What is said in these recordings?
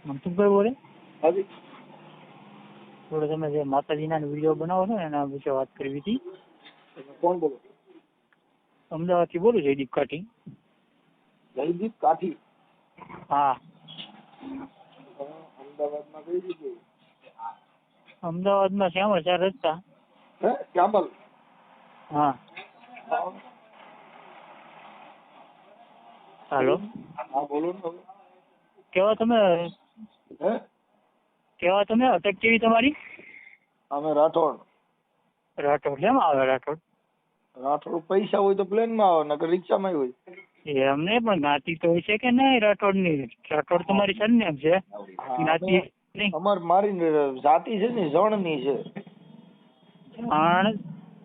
મનસુખભાઈ બોલે? હાજી. થોડો તમે જે માતાજીના વિડીયો બનાવો છો ને એના વિશે વાત કરવી હતી. કોણ બોલો? અમદાવાદથી બોલું જયદીપ કાઠી. જયદીપ કાઠી? હા. અમદાવાદમાં કઈ જગ્યાએ? અમદાવાદમાં શ્યામળ 4 રસ્તા. હે શ્યામલ? હા. હાલો. હા બોલો ને હવે. કેવા તમે હે અટક કેવી તમારી? અમે રાઠોડ. રાઠોડ કેમ આવે રાઠોડ? રાઠોડ પૈસા હોય તો પ્લેનમાં આવે, નકર રિક્ષામાં હોય. એમને પણ જ્ઞાતિ તો હોય છે કે નહીં રાઠોડની? રાઠોડ તમારી સરનેમ છે, જ્ઞાતિ નહીં. મારી જાતિ છે ને જણની છે.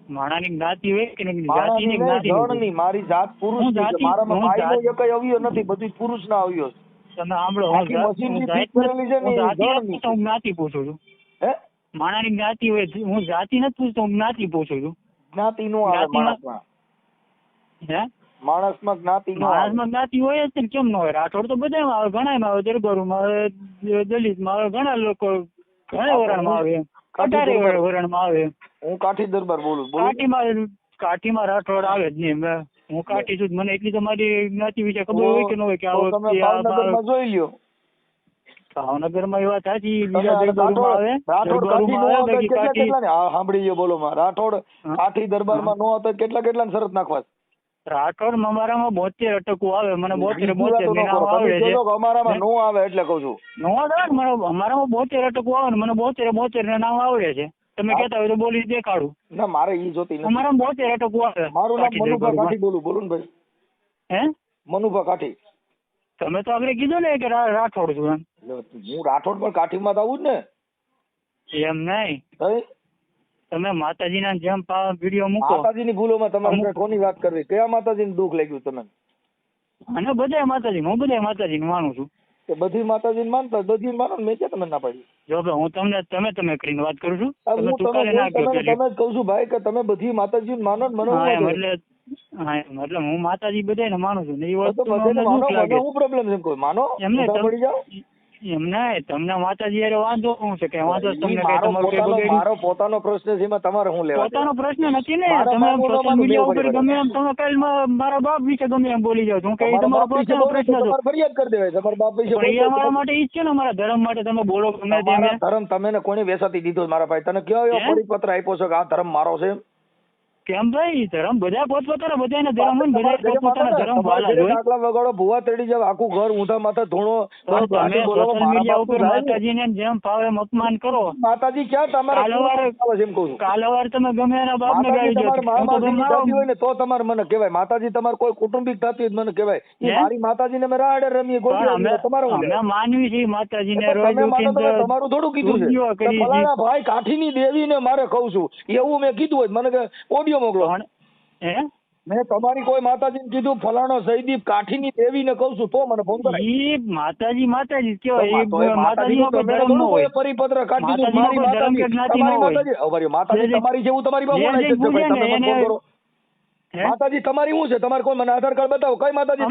માણાની જ્ઞાતિ હોય કે નહીં? માણાની જાતિની નહીં, જણની. મારી જાત પુરુષની છે. મારામાં ભાઈનો એકય અવયવ નથી, બધું પુરુષના અવયવ છે. તમે સાંભળો, આખી મશીનથી ફિટ કરેલી છે ને એ જણની. હું જ્ઞાતિ પૂછું છું. હે માણાની જ્ઞાતિ હોય, હું જાતિ નથી પૂછતો, હું જ્ઞાતિ પૂછું છું. જ્ઞાતિ નો આવે માણસમાં. હે માણસમાં જ્ઞાતિ નો આવે. માણસમાં જ્ઞાતિ હોય જ ને, કેમ ન હોય? રાઠોડ તો બધામાં આવે, ઘણામાં આવે, દરબારોમાં આવે, દલિતમાં આવે, ઘણા લોકો ઘણા વરણમાં આવે, કટારે વરણમાં આવે. હું કાઠી દરબાર બોલું. કાઠીમાં રાઠોડ આવે જ નહીં. હું કાઠી છું, મને એટલી તમારી જ્ઞાતિ વિશે ખબર હોય કે ન હોય? કે ભાવનગરમાં જોઈ લ્યો. ભાવનગરમાં એવા સાચી બીજા દરબારોમાં આવે, સાંભળી લ્યો. બોલો માં રાઠોડ કાઠી દરબારમાં નો હતો, કેટલા શરત નાખવા? રાઠોડ અમારામાં 72 અટકું આવે. મને 72 આવે છે. અમારામાં નો આવે એટલે કઉ છું. નો આવે ને, અમારામાં 72 અટકું આવે ને, મને 72 ના નામ આવડે છે. તમે કહેતા હોય તો બોલી દેખાડું. ના, મારે ઈ જોતી નથી. અમારામાં 72 અટકું આવે. મારું નામ મનુભા કાઠી બોલું. બોલો ને ભાઈ. હે મનુભા કાઠી. તમે તો આગળ કીધું ને કે રાઠોડ છું એમ. હું રાઠોડ પણ કાઠીમાં તો આવું જ ને. એમ નહીં, તમે માતાજીના જેમ વિડીયો મૂકો. માતાજીની ભૂલોમાં તમારે કોની વાત કરવી? કયા માતાજીને દુઃખ લાગ્યું તમે? અને બધા માતાજી, હું બધા માતાજીને માનું છું. કે બધી માતાજીને માનતા, બધી માનો ને, મેં ક્યાં તમે ના પાડી? જો હું તમને તમે કરીને વાત કરું છું. તમે જ કહું છું ભાઈ કે તમે બધી માતાજીને માનો ને. મને એટલે હું માતાજી બધાને માનું છું. એ વસ્તુ હું પ્રોબ્લેમ છે કોઈ માનો એમને પડી જાવ એમને તમને માતાજી યાર વાંધો શું છે? કે વાંધો તમને મારો પોતાનો પ્રશ્ન છે, એમાં તમારે શું લેવા? પોતાનો પ્રશ્ન નથી ને. તમે સોશિયલ મીડિયા ઉપર ગમે એમ તમે કાલ મારા બાપ વિશે ગમે એમ બોલી જાવ. હું કઈ તમારો પોતાનો પ્રશ્ન છે, ફરિયાદ કરી દેવાય. તમારા બાપ વિશે એ અમારા માટે ઈ જ છે ને, અમારા ધર્મ માટે તમે બોલો ગમે તેમ. ધર્મ તમે કોને વેસાતી દીધો મારા ભાઈ? તને કયો એવો પરિપત્ર આપ્યો છે કે આ ધર્મ મારો છે? કેમ ભાઈ? ધર્મ બધા પોતપોતાના, બધાને ધર્મ હોય, બધા પોતપોતાના ધર્મ વાલા હોય. આટલા વગાડો, ભૂવા તડી જાવ, આખું ઘર ઊંધા માથે ધોણો. તમે સોશિયલ મીડિયા ઉપર માતાજીને જેમ ફાવે એમ અપમાન કરો. માતાજી ક્યાં તમારે? કાલવાર તમે ગમે એના બાપને ગાળી દો ને તો તમારે મને કહેવાય. માતાજી તમારે કોઈ કુટુંબિક થતી મને કહેવાય. મારી માતાજીને મેં રાડે રમીએ અમે માનવી છીએ માતાજીને. તમારું થોડું કીધું છે ભાઈ? કાઠીની દેવીને મારે કહું છું એવું મેં કીધું હોય મને કે ઓડિયો મોકલો. મેં તમારી કોઈ માતાજીને કીધું ફલાણો જયદીપ કાઠીની દેવીને કહું છું તો મને ફોન કરાય. માતાજી કેવાય? માતાજી પરિપત્ર કાઢી માતાજી તમારી જેવું તમારી બાબુ. માતાજી તમારી શું છે? તમારે કોઈ મને આધાર કાર્ડ બતાવો. કઈ માતાજી?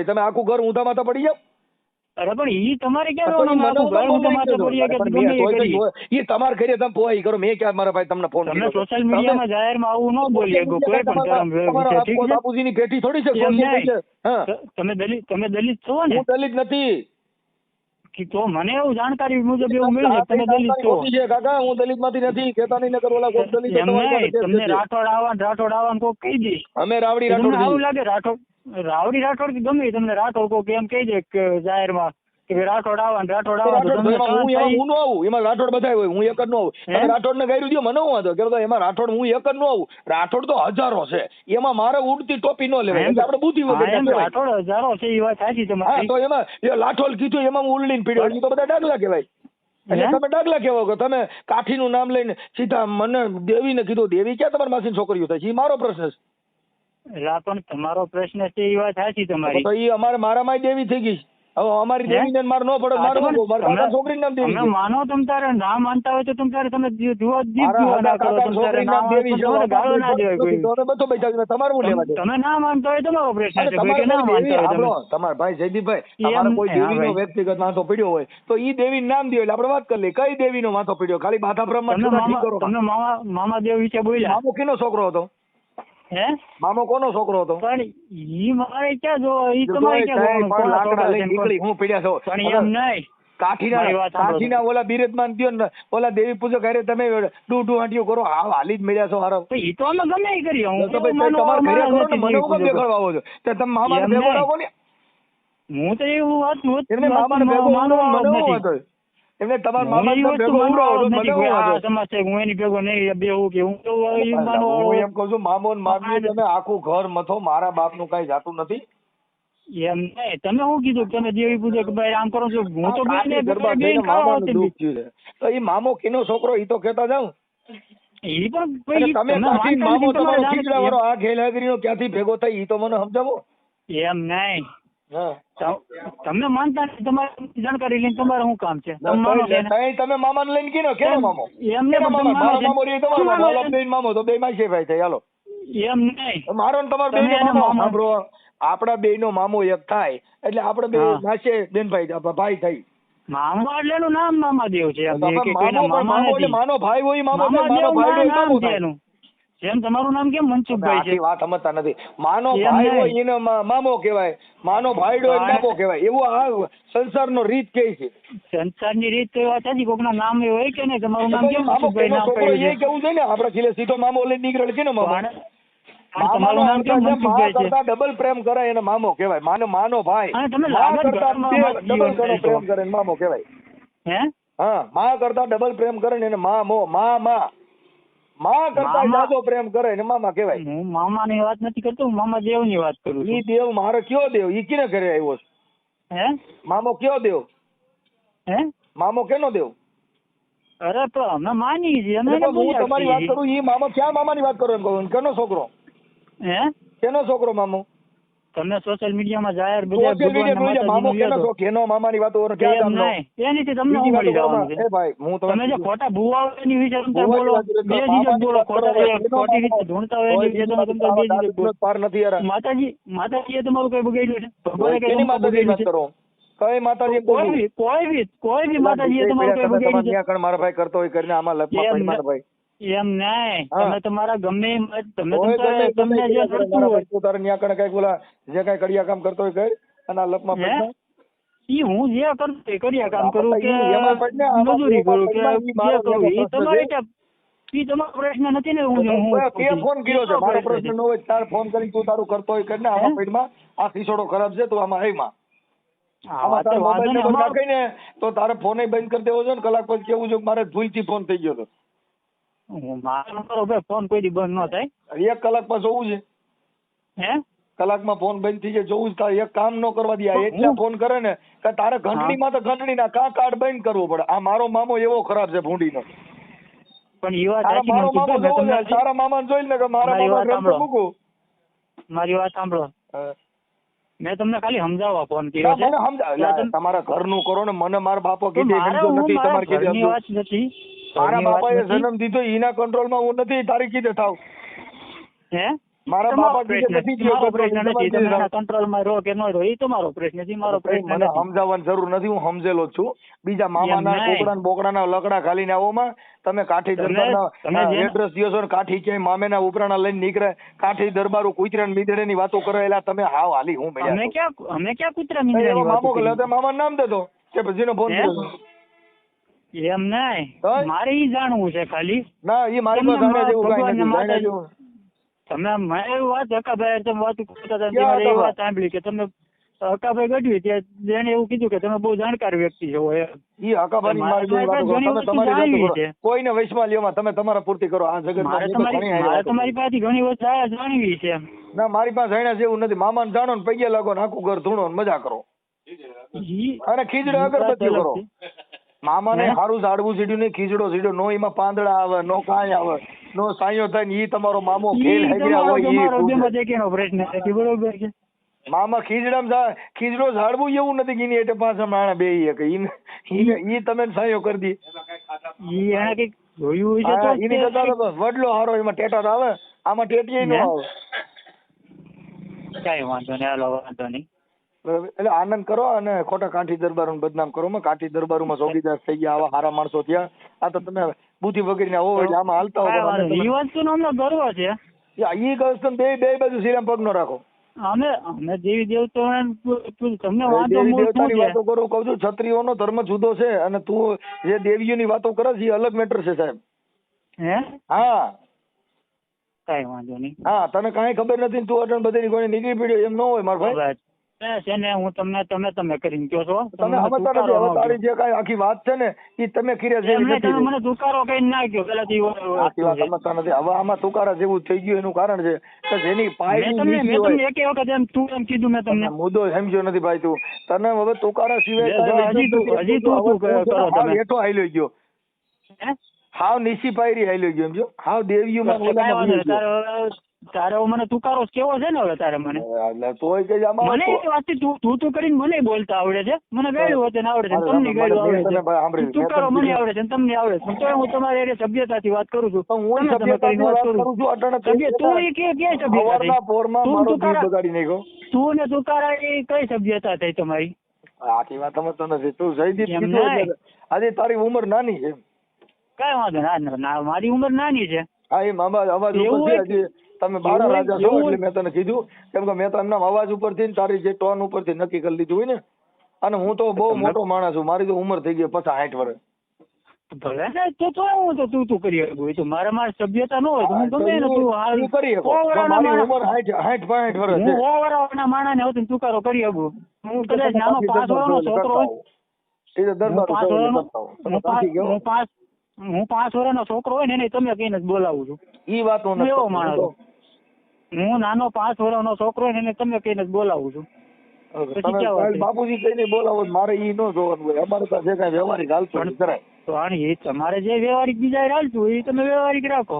તમે આખું ઘર ઊંધા માથા પડી જાવ. અરે પણ ઈ તમારે ક્યાં તમારે ઘરે તમે પોઈ કરો. મેં ક્યાં મારા ભાઈ તમને ફોન કર્યો? સોશિયલ મીડિયામાં જાહેરમાં આવું ન બોલીએ કોઈ પણ. બાપુજીની પેટી થોડી છે. તમે દલિત છો ને? હું દલિત નથી. તો મને એવું જાણકારી મુજબ એવું મળ્યું તમે દલિત છો. કાકા હું દલિત માંથી નથી કેતા. નહીં નગર ઓલા કોઈ દલિત તમને રાઠોડ આવવાનું કોક કહી દે. અમે રાવડી રાઠોડ. આવું લાગે રાવડી રાઠોડ કે ગમે તમને રાઠોડ કોક એમ કહી દે કે જાહેરમાં કે રાઠોડ આવવાનું હું નો આવું. એમાં રાઠોડ બધા હોય, હું એક જ નો આવું. રાઠોડ ને ગાયરું દો મને હું વાંધો કે એમાં રાઠોડ હું એક જ નો આવું. રાઠોડ તો હજારો છે, એમાં મારે ઉડતી ટોપી નો લેવાય. આપણે બુદ્ધિ વગર રાઠોડ હજારો છે એ વાત સાચી તમારી. તો એમાં લાઠોડ કીધું એમાં હું ઉલ્લીને પીડ્યો. એ તો બધા ડાગલા કહેવાય. એટલે તમે ડાગલા કહેવો કે તમે કાઠીનું નામ લઈને સીધા મને દેવીને કીધું. દેવી ક્યાં તમારી માસી છોકરીઓ થાય છે? એ મારો પ્રશ્ન છે. પણ તમારો પ્રશ્ન છે એ વાત સાચી તમારી. તો એ મારામાં દેવી થઈ ગઈ. હવે અમારી દેવીને માર નો પડે, મારે શું કહું? મારા કાકા છોકરીનું નામ દેવી તમે છે. માનો તમ તારે ના માનતા હોય તો તમ તારે તમે જુઓ દીપ મારા જુઓ ના કાકા કરો, તમ તારે છોકરીનું ના નામ દેવી છે. તમારે ગાળો ના દેવાય કોઈ. તો બધો બેઠા તમારે શું લેવા દે? તમે ના માનતા હોય તમારો પ્રશ્ન છે, કોઈ તમારે કે ના કોઈ દેવી માનતા હોય આપણો, તમે. તમારા ભાઈ જયદીપભાઈ, એમ તમારે કોઈ નહીં, હા દેવીનો ભાઈ. વ્યક્તિગત માથો પડ્યો હોય તો ઈ દેવીનું નામ દો એટલે આપણે વાત કરી લઈએ. કઈ દેવીનો માથો પડ્યો? ખાલી બાથા બ્રહ્મા તમે ઠીક કરો. તમે મામા દેવ વિશે બોલ્યા, મામો કેનો છોકરો હતો? હે? મામો કોનો છોકરો હતો? પણ ઈ મારે ક્યાં જો, ઈ તમારે ક્યાં જોવાનું? પણ કોના લાકડા છોકરા લઈને છે? નીકળી હું પડ્યા છો. પણ એમ નહીં. મારી કાઠીના વાત સાંભળો. કાઠીના ઓલા બિરજમાન થયો ને ઓલા દેવી પૂજક હારે તમે ડૂ હાંટીઓ કરો, હાલી જ મળ્યા છો હારો. તો ઈ તો અમે ગમે ઈ કરીએ. હું તો કેવું ભાઈ માનો તમારે ઘરે માણસ કરો ને, નથી મને દેવી હું કેમ પૂજક. દેખાડવા આવો છો? તો તમે મામાને એમ ભેગો નહીં. રાખો ને. હું તો એવું વાત એમને મામાને ભેગો માનવાનો ઉડાવો, મને નથી. શું વાંધો? એમને તમારા હું મામાને એવી વસ્તુ ભેગો ઉડાવો તો માનવાનો મને નથી. શું આ વાંધો? સમાજ છે, હું એની ભેગો નહીં બેહું કે હું તો ઈ માનો. હું એમ કહું છું, મામો ને મામી તમે આખું ઘર મથો, મારા બાપનું કાંઈ જાતું નથી. એમ નહીં. તમે શું કીધું કે તમે દેવી પૂજક ભાઈ આમ કરો છો? હું તો કાઠી ગરબા થઈને મામાનું દુઃખ થયું છે. તો ઈ મામો કિનો છોકરો ઈ તો કહેતા જાઉં. ઈ પણ અને ભાઈ તમે તમે કાઠી માનતા મામો નથી, તમારે તમારો જાણે ખીચડા વાળો આ ઘેલાગરીનો ક્યાંથી ભેગો થાય ઈ તો મને સમજાવો. એમ નહીં. હા. તમે માનતા નથી, તમારે જાણકારી લઈને તમારે શું કામ છે? તમે માનો છો એને? તમે મામાને લઈને કીનો કેનો મામો? એમને કેનો મામા? મારો મામો રહ્યો તમારો મામો, માનો ઓલા બેન મામો તો બે માસી ભાઈ થાય. હાલો એમ નહીં. મારો ને તમારો તમે બેયનો એને મામો મામા- સાંભળો, આપણા બેયનો મામો એક થાય એટલે આપણે બે હા. માસે બેનભાઈ ભાઈ થાય. મામા એટલે એનું નામ મામાદેવ છે. એમ તો કે કોઈના મામો મામા એટલે નથી. માનો ભાઈ હોય મામો થાય, મામાદેવ માનો ભાઈ હોય નામ મામો છે થાય. એનું. જેમ તમારું નામ કેમ મનસુખભાઈ છે? આખી વાત સમજતા નથી. માનો એમ ભાઈ નહીં. હોય એને મામો કહેવાય, માનો ભાઈડો હોય એને બાપો કહેવાય. એવું આ સંસારનો રીત કે છે. સંસારની રીત તો વાત હતી. કોકના નામ એવું હોય કે નહીં? તમારું નામ કેમ મામો મનસુખભાઈ કેનો નામ છોકરો પડ્યું એ છે? કેવું છે ને, આપણે ખીલે સીધો મામો લઈને નીકળે કેનો મામો? પણ તમારું નામ કેમ મનસુખભાઈ છે? કરતા ડબલ પ્રેમ કરે એને મામો કહેવાય. માનો ભાઈ અને તમે મા લાગત કરતા ઘરમાં ડબલ જીવન ઘણો જીવો. પ્રેમ કરે એને મામો કહેવાય. હે? હા, મા કરતા ડબલ પ્રેમ કરે ને એને મા કરતા મામા- જાજો પ્રેમ કરે ને મામા કહેવાય. હું મામાની વાત નથી કરતો, હું મામા દેવની વાત કરું ઈ છું. દેવ મારો કયો દેવ? ઈ કિને ઘરે આવ્યો છે? હે? મામો કયો દેવ? હે? મામો કેનો દેવ? અરે તો અમે માની છીએ, અમે એને હું બોલ્યા તમારી વાત છીએ. કરું, ઈ મામો ક્યાં મામાની વાત કરો એમ કહું? કેનો છોકરો? હે? કેનો છોકરો મામો? તમે સોશિયલ મીડિયામાં જાહેર બધા સોશિયલ મીડિયા મામો કેનો ભગવાનના છો? કેનો મામાની વાતો કરો? ક્યાં એમ ગામનો? નહીં. એનીથી તમને બીજી શું વાતો મળી જવાનું કરો. છે? એ ભાઈ હું તમે જે તમને ખોટા ભૂવા હોય એની વિશે તમે ભૂવાની બોલો, વાત કરો. બે મામાની જીજક બોલો, વાત કરો. ખોટા એનો ખોટી રીતે મામો. ઢૂંઢતા હોય એની વિશે તમે તમે બે જીજક બોલો. પાર નથી યાર. માતાજીએ તમારું કઈ બગાડ્યું છે? ભગવાને કઈ કેની તમારું માતાજી બગાડ્યું વાત છે? કરો? કઈ માતાજી કોઈ બી માતાજીએ તમારું કઈ બગાડ્યું છે? મારા ભાઈ કરતો હોય કરીને આમાં લપમાં એમ પડી મારા ભાઈ. એમ નહીં. હા. તમે તમારા ગમે એમ તમે હોય ગમે તમને જે ગમે કરતું મારા હોય ભાઈ તું તારે ન્યા કણે કઈક બોલા જે કઈ કડિયા કામ કરતો હોય કર અને આ લપમાં હે? પડી. ઈ હું જે કરતો હોય કર્યા કામ કરું કે એમાં પણ ને આમાં મજૂરી કરું કે એમાં ઈ મારો જે કરું ઈ પ્રશ્ન તમારે છે. ઈ તમારો પ્રશ્ન નથી ને. હું તે ફોન કર્યો છે મારો પ્રશ્ન છે. ન હોય તાર ફોન કરી તું તારું કરતો હોય કરીને આમાં પેડમાં આ ખીસોડો ખરાબ છે તું આમાં હેમાં હા, આમાં વાત તો તારા વાંધો મોબાઈલ નહીં. નંબર અમારો- નાખીને તો તારે ફોન બંધ કરી દેવો છે ને કલાક પછી કેવું છે કે મારે ભૂલથી ફોન થઈ ગયો હતો. મારો નંબર ભાઈ ફોન કોઈ દી બંધ ન થાય. 1 કલાકમાં જોવું છે, હે? કલાકમાં ફોન બંધ થઈ જાય જોવું જ તારે એક કામ ન કરવા દે. આ એટલા ફોન કરે ને કે તારે ઘંટડીમાં તો ઘંટડીના કાર્ડ બંધ કરવું પડે. આ મારો મામો એવો ખરાબ છે ભૂંડીનો. પણ ઈ વાત તારા સાચી મારો મામો મનસુખભાઈ, જોવો મેં છે, તમને તારા મામાને જોઈ લે કે મારા મારી મામા વાત ગ્રંથ સાંભળો. મૂકું. મારી વાત સાંભળો. હા. મેં તમને ખાલી સમજાવવા ફોન ના, કર્યો છે. મને સમજાવ. લા, તમારા ઘરનું કરો ને મને મારા બાપો તો કીધી મારે સમજો હું નથી મારા તમારે કીધી ઘરની સમજો. વાત નથી. મારા ઘરની વાત બાપાએ નથી. જન્મ દીધો એના કંટ્રોલમાં હું નથી. તારી કીધે થાવ. હે? મારા તમારો બાપા કીધે પ્રશ્ન નથી છે. થયો મારો control, પ્રશ્ન તમારે નથી. કીધે તમે થાવ. એના કંટ્રોલમાં રહો કે ન રહો એ તમારો પ્રશ્ન છે. મારો પ્રશ્ન મને નથી. સમજાવવાની જરૂર નથી. હું સમજેલો જ છું. બીજા મામાના એમ નહીં. કોકડાના બોકડાના લકડા ખાલીને આવોમાં તમે કાઠી તમે દરબારના જેને- એડ્રેસ દ્યો છો ને કાઠી ક્યાંય મામેના ઉપરાણા લઈને નીકળે કાઠી દરબારો કુતરાને મીંદડેની વાતો કરે એલા તમે હાવ હાલી હું અમે ક્યાં કૂતરા એવો મીંડળાની મામો વાતો કરી? કે મામા નામ દેતો કે પછીનો ફોન હે? કર્યો. એમ નહીં. તો? મારે ઈ જાણવું છે ખાલી. ના એ મારી તમને પાસે જાણે જેવું કાંઈ ભગવાનને નથી. જાણે માતા- જેવું તમે મેં એવી વાત હકાભાઈ તમે વાત કરતા હતા ક્યાં ત્યારે એવી હકાભાઈ? વાત સાંભળી કે તમે હકાભાઈ ગઢવી ત્યાં એને એવું કીધું કે તમે બહુ જાણકાર વ્યક્તિ છો એમ. ઈ હકાભાની મારે મારી જેવી વાતો કરો. ઘણી તમે વસ્તુ તમારી જાણવી વાતો કરો. છે. કોઈને વૈશમાં લેવા તમે તમારા પૂર્તિ કરો. આ જગતમાં મારે હું તો ઘણી હારી મારે વાતો તમારી કરું. પાસેથી ઘણી વસ્તુ જાણવી છે. ના મારી પાસે જાણ્યા જેવું નથી. મામાને જાણો ને પગે લાગો ને આખું ઘર ધૂણો ને મજા કરો અને ખીજડે અગરબત્તીઓ કરો. મામાને હે? સારું ઝાડવું સીડ્યું નહીં ખીજડો સીડ્યો નો એમાં પાંદડા આવે નો કાંઈ આવે નો સાયો થાય ને ઈ તમારો મામો ખેલ હેગર્યા હોય ઈ તમારો પૂછે. બેમાં દેખીનો પ્રશ્ન નથી બરોબર છે. મામા ખીજડો ઝાડવું એવું નથી કે એની એટલે પાછા માણા બે ઈ તમે સાયો કરી દી. ઈ એને કઈક જોયું છે તો એની કરતા વડલો હારો, એમાં ટેટા આવે, આમાં ટેટીએ ન આવે. કઈ વાંધો નહીં, હાલો વાંધો નહીં. એટલે આનંદ કરો અને ખોટા કાઠી દરબારો બદનામ કરો. કાઠી દરબારોમાં ચોકીદાર થઈ ગયા આવા હારા માણસો થયા. આ તો તમે બુદ્ધિ વગેરે ના હોય આમાં હાલતા હોય. ઈ વસ્તુનો અમને ગર્વ છે. ઈ ગસ્ત બે બાજુ શ્રીરામ પગ નો રાખો. અમે દેવી દેવતો તમને વાતો કરું કઉ છું, ક્ષત્રિયોનો ધર્મ જુદો છે અને તું જે દેવીઓની વાતો કરે છે એ અલગ મેટર છે સાહેબ. હે? હા, કઈ વાંધો નહીં. હા, તને કઈ ખબર નથી, તું અટણ બધી કોઈ નીકળી પડ્યો એમ ન હોય મારા ભાઈ. છે ને હું તમને તમે કરીને કહો છો. તમે સમજતા નથી. હવે તારી જે કઈ આખી વાત છે ને એ તમે કર્યા છે. તમે મને તુકારો કઈ ના કહો પેલાથી. સમજતા નથી. હવે આમાં તુકારા જેવું થઈ ગયું એનું કારણ છે કે જેની પાય તમને એક વખત એમ તું એમ કીધું મેં તમને. મુદ્દો સમજ્યો નથી ભાઈ તું. તને હવે તુકારા સિવાય હજી તું કરો તમે. હેઠો હાલ્યો ગયો, હાવ નીસી પાયરી હાલ્યો ગયો. સમજો, હાવ દેવીઓમાં તારે મને તુકારો કેવો છે ને હવે તારે મને તોય કે મને એ વાત તું કરીને મને બોલતા આવડે છે. મને ગાળ્યું હોતે આવડે છે, તમને ગાળ્યું આવડે છે, તુકારો મને આવડે છે, તમને આવડે છે. તો હું તમારી એ સભ્યતાથી વાત કરું છું. તું એ કે સભ્યતા તું ને તુકારા એ કઈ સભ્યતા થઈ તમારી? આખી વાત સમજતો નથી તું. જયદીપ આજે તારી ઉંમર નાની છે. કઈ વાંધો ના, મારી ઉંમર નાની છે. હા, એ અવાજ ઉપર તમે બારા રાજા છો એટલે મેં તને કીધું. કેમ કે મેં તો એમના અવાજ ઉપરથી તારી જે ટોન ઉપરથી નક્કી કરી લીધું હોય ને. અને હું તો બહુ મોટો માણસ છું, મારી તો ઉંમર થઈ ગઈ 50-60 વર્ષ. ભલે તો હું તો તું કરી શકું. તો મારી સભ્યતા ન હોય તો હું ગમે તું કરી શકો. મારી ઉંમર 60-65 વર્ષ છે. હું ઓવરના માણસ ને હોતું તુકારો કરી શકું. હું કદાચ નાનો 5 વર્ષનો છોકરો હોય, હું 5 વર્ષનો છોકરો હોય ને તમે કહીને જ બોલાવું છું. ઈ વાત હું એવો માણસ. હું નાનો 5 વર્ષનો છોકરો હોય ને તમે કહીને જ બોલાવું છું. બાપુજી કઈને બોલાવો, મારે ઈ ન જોવાનું હોય. અમારે તો જે કઈ વ્યવહારિક હાલતું કરાય. તો એ તમારે જે વ્યવહારિક બીજા હાલતું હોય એ તમે વ્યવહારિક રાખો.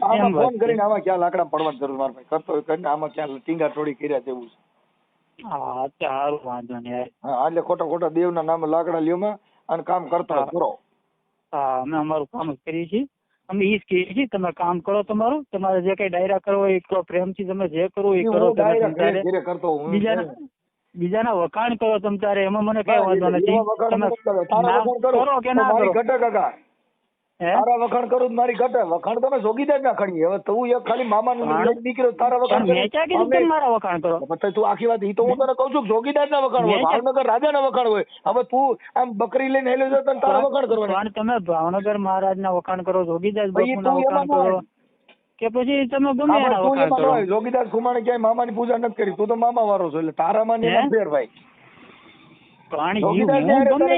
આમાં ફોન કરીને આમાં ક્યાં લાકડા પડવાની જરૂર મારા ભાઈ કરતો હોય કરીને આમાં ક્યાં ટીંગા ટોળી કર્યા જેવું છે. હા, સારું વાંધો નહીં. હા, એટલે ખોટા દેવના નામે લાકડા લ્યોમાં અને કામ કરતા કરો. હા, અમે અમારું કામ કરીએ છીએ. અમે ઈ જ કહીએ છીએ તમે કામ કરો તમારું. તમારે જે કઈ ડાયરા કરવો એ કરો, પ્રેમથી તમે જે કરો એ કરો. બીજાના વખાણ કરો તમ તારે, એમાં મને કઈ વાંધો નથી. કરો કે ના કરો. તારા વખાણ કરું મારી ઘટે. વખાણ તમે જોગીદાર ના ખણી. હવે તું એક ખાલી મામા નીકળ્યો તારા વખાણ મારા વખાણ કરો. તું આખી વાત ઈ તો હું તને કઉ છું જોગીદાર ના વખાણ હોય, ભાવનગર રાજા ના વખાણ હોય. હવે તું આમ બકરી લઈને હેલ્યો છો તને તારા વખાણ કરવાનું. તમે ભાવનગર મહારાજ ના વખાણ કરો, જોગીદાર બાપુ ના વખાણ કરો કે પછી તમે ગમે એના વખાણ કરો. જોગીદાર કુમારે ક્યાંય મામાની પૂજા નથી કરી. તું તો મામા વાળો છો એટલે તારામાં ફેર ભાઈ.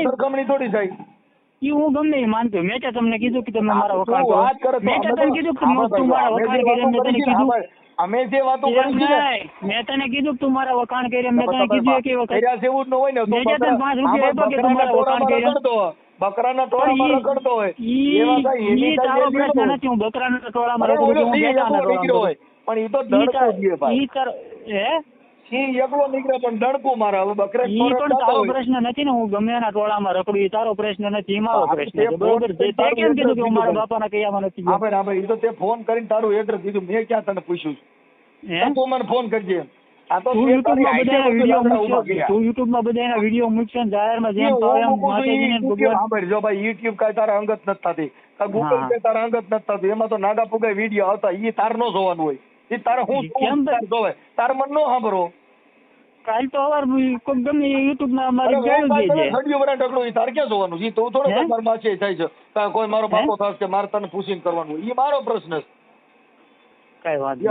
સરખામણી થોડી થાય. હું ગમે એ માનતો. મેં તમને કીધું કે તમે મારા વખાણ કરો. મેં તને કીધું કે તું મારા વખાણ કરી. મેં તને કીધું અમે જે વાતો કરી મેં તને કીધું તું મારા વખાણ કરી. મેં તને કીધું કે વખત એવું જ ન હોય ને. મેં તને 5 રૂપિયા આપ્યા કે તું મારા વખાણ કરી. બકરાના ટોળામાં રખડતો હોય ઈ તારો પ્રશ્ન નથી. હું બકરાના ટોળામાં રખડું છું, હું બેટાના ટોળામાં હોય. પણ ઈ તો દડકો દીએ ભાઈ. ઈ તાર સિંહ એકલો નીકળે પણ દડકું મારે. હવે બકરા ઈ પણ તારો પ્રશ્ન નથી ને. હું ગમે એના ટોળામાં રખડું ઈ તારો પ્રશ્ન નથી, ઈ મારો પ્રશ્ન છે. બરોબર. તે કેમ કીધું કે હું મારા બાપાના કયામાં નથી ગયો? હા ભાઈ, ઈ તો તે ફોન કરીને તારું એડ્રેસ દીધું. મેં ક્યાં તને પૂછ્યું? તું મને ફોન કરજે. આ તો તું યુટ્યુબ માં બધા એના વિડીયો મૂકશે જાહેરમાં જેમ ભાઈ. જો ભાઈ યુટ્યુબ કઈ તારા અંગત નથી થતી, ગૂગલ પે તારા અંગત નથી થતું. એમાં તો નાગા પુગાઈ વિડીયો આવતા. ઈ તાર નો જોવાનું હોય. ઈ તારે હું જોવે તાર મન નો સાંભળો. કાલ તો અવાર ગમે યુટ્યુબ માં અમારી તાર ક્યાં જોવાનું છે? તું થોડો મારમાં છે થાય છે કોઈ મારો બાપો થશે કે મારે તને પૂછીને કરવાનું. એ મારો પ્રશ્ન છે. કઈ વાંધો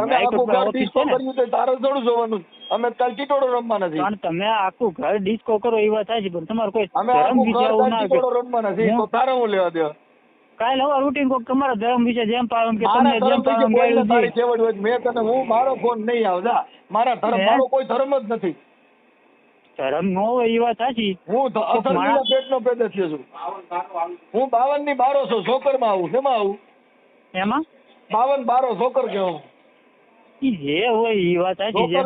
તારે થોડું જોવાનું. અમે કાલ ચીટોડો રમવાના છીએ. તમે આખું ઘર ડિસ્કો કરો એ વાત થાય છે, પણ તમારે કોઈ રમવાના છે તો તારે હું લેવા દેવા. કાલ હવે રૂટીન કોક તમારા ધર્મ વિશે જેમ પાલન કે તમને જેમ પાલન તારી છેવડ હોય. મેં તને હું મારો ફોન નહીં આવતા. મારા ધર્મ મારો કોઈ ધર્મ જ નથી. ધર્મ નો હોય એ વાત સાચી. હું પેટનો પેદા થયો છું. હું 52 ની 12 છું. છોકરમાં આવું શેમાં આવું? એમાં 52 12 છોકર કેવું. ઈ જે હોય એ વાત સાચી છે.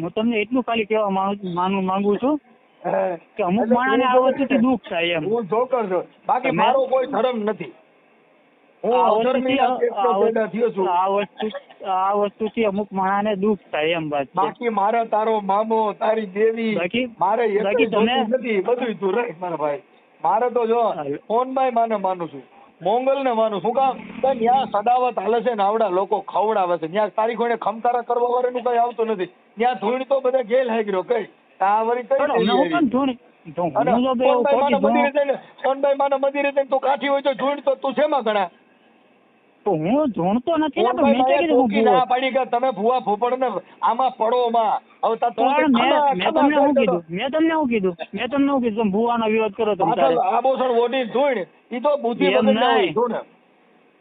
હું તમને એટલું ખાલી કહેવા માંગુ છું કે અમુક માણસને આ વસ્તુથી દુઃખ થાય એમ. હું જોકર છું, બાકી મારો કોઈ ધર્મ નથી. આ વસ્તુથી અમુક માણસને દુઃખ થાય એમ વાત. બાકી મારે તારો મામો તારી દેવી મારે નથી, બધું તું રહે મારા ભાઈ. મારે તો જો ફોનભાઈ માને માનું છું, મોંગલ ને માનું. શું કામ? ત્યાં સદાવત હાલે છે ને આવડા લોકો ખવડાવે છે. ત્યાં તારી કોઈને ખમકારા કરવા વાળાનું કઈ આવતું નથી. ત્યાં ધૂળ તો બધા ગેલ હાગ્યો કઈ આ વળી કઈ સોનભાઈ માને મંદિરે જઈને તું કાઠી હોય તો ધૂળ તો તું શેમાં ગણા? હું ધૂણતો નથી ને, મેં પાડી કે તમે ભૂવા ફૂફડ ને આમાં પડો માં. મેં તમને શું કીધું તમે ભૂવાનો વિરોધ કરો તમે આબોસણ વોટી ધૂળ ઈ તો બુદ્ધિ પણ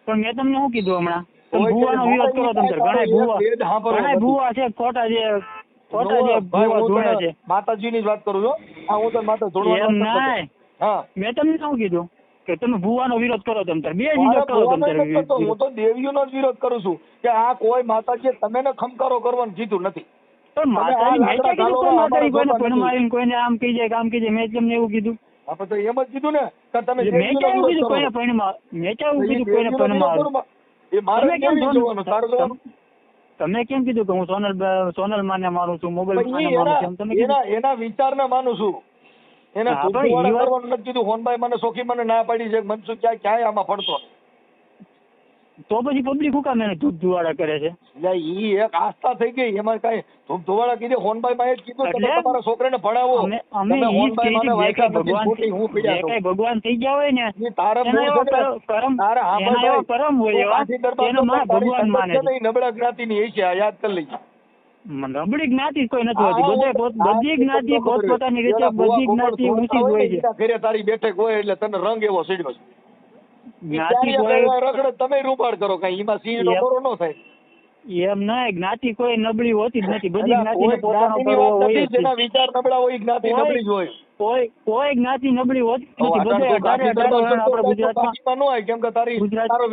મેં તમને શું કીધું હમણાં તમે ભૂવાનો વિરોધ કરો તમે ઘણા ભૂવા છે ખોટા જે ભૂવા છે. માતાજી ની જ વાત કરું છું. હું તો માતા જોડવા હા મેં તમને શું કીધું કે તમે ભૂવાનો વિરોધ કરો તમે બે વિરોધ કરો તમે. હું તો દેવીઓનો જ વિરોધ કરું છું કે આ કોઈ માતાજી તમે ને ખમકારો કરવાનું કીધું નથી. પણ માતાજી કોઈને આમ કહી જાય આમ કહી જાય, મેં તમને એવું કીધું? આપણે તો એમ જ કીધું ને કે તમે મેં ક્યાં એવું કીધું કોઈને પૈણમાં? મેં ક્યાં એવું કીધું કોઈને પૈણમાં? તમે કેમ કીધું કે હું સોનલ માને માનું છું, મોબાઈલ માને માનું છું? એના વિચારને માનું છું. એને કરવાનું નથી કીધું. હોનભાઈ મને સોખી મને ના પાડી છે, મનસુખ ક્યાંય આમાં પડતો. તો પછી પબ્લિક શું કામ એને ધૂપ ધુવાડા કરે છે? ઈ એક આસ્થા થઈ ગઈ એમાં. કઈ ધૂપ ધુવાડા કીધું હોનભાઈ માં જ કીધું તમારા છોકરાને ભણાવો. ભગવાન થઈ ગયા હોય ને ભગવાન માને. નબળા જ્ઞાતિ ની છે, યાદ કરી લઈએ. નબળી જ્ઞાતિ કોઈ નથી હોતી. બધી જ્ઞાતિ પોતપોતાની રીતે બધી જ્ઞાતિ ઊંચી હોય છે. ઘરે તારી બેઠક હોય એટલે તને રંગ એવો સીડ્યો છે. તમે રૂપાડ કરો કઈ એમાં સીડો કરો ન થાય એમ ના. જ્ઞાતિ કોઈ નબળી હોતી જ નથી. બધી જ્ઞાતિ પોતાનો કરવો હોય. જેના વિચાર નબળા હોય જ્ઞાતિ નબળી જ હોય. કોઈ જ્ઞાતિ નબળી હોતી નથી. આપણા ગુજરાતમાં ન હોય કેમ કે તારો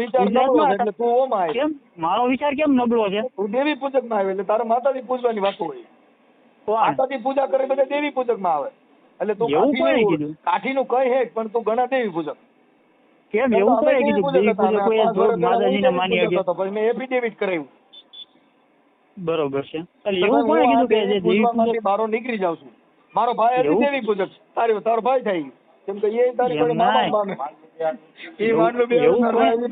વિચાર નબળો છે એટલે તું ઓમાં. કેમ મારો વિચાર કેમ નબળો છે? તું દેવી પૂજક માં આવે એટલે તારે માતાજી પૂજવાની વાતો હોય. માતાજી પૂજા કરે બધા દેવી પૂજક માં આવે એટલે તું કાઠી નું કઈ હે પણ તું ઘણા દેવી પૂજક. કેમ એવું કરે કીધું દેવી પૂજક કોઈ માતાજીને માની શકે? મેં એફિડેવિટ કરાવ્યું. બરોબર છે. એવું કોણે કીધું કે દેવી પૂજક બારો નીકળી જાવ છું? મારો ભાઈ હતી દેવી પૂજક. તારો ભાઈ થાય કેમ કે એ તારી કોઈ મામા માને એ માનલું બે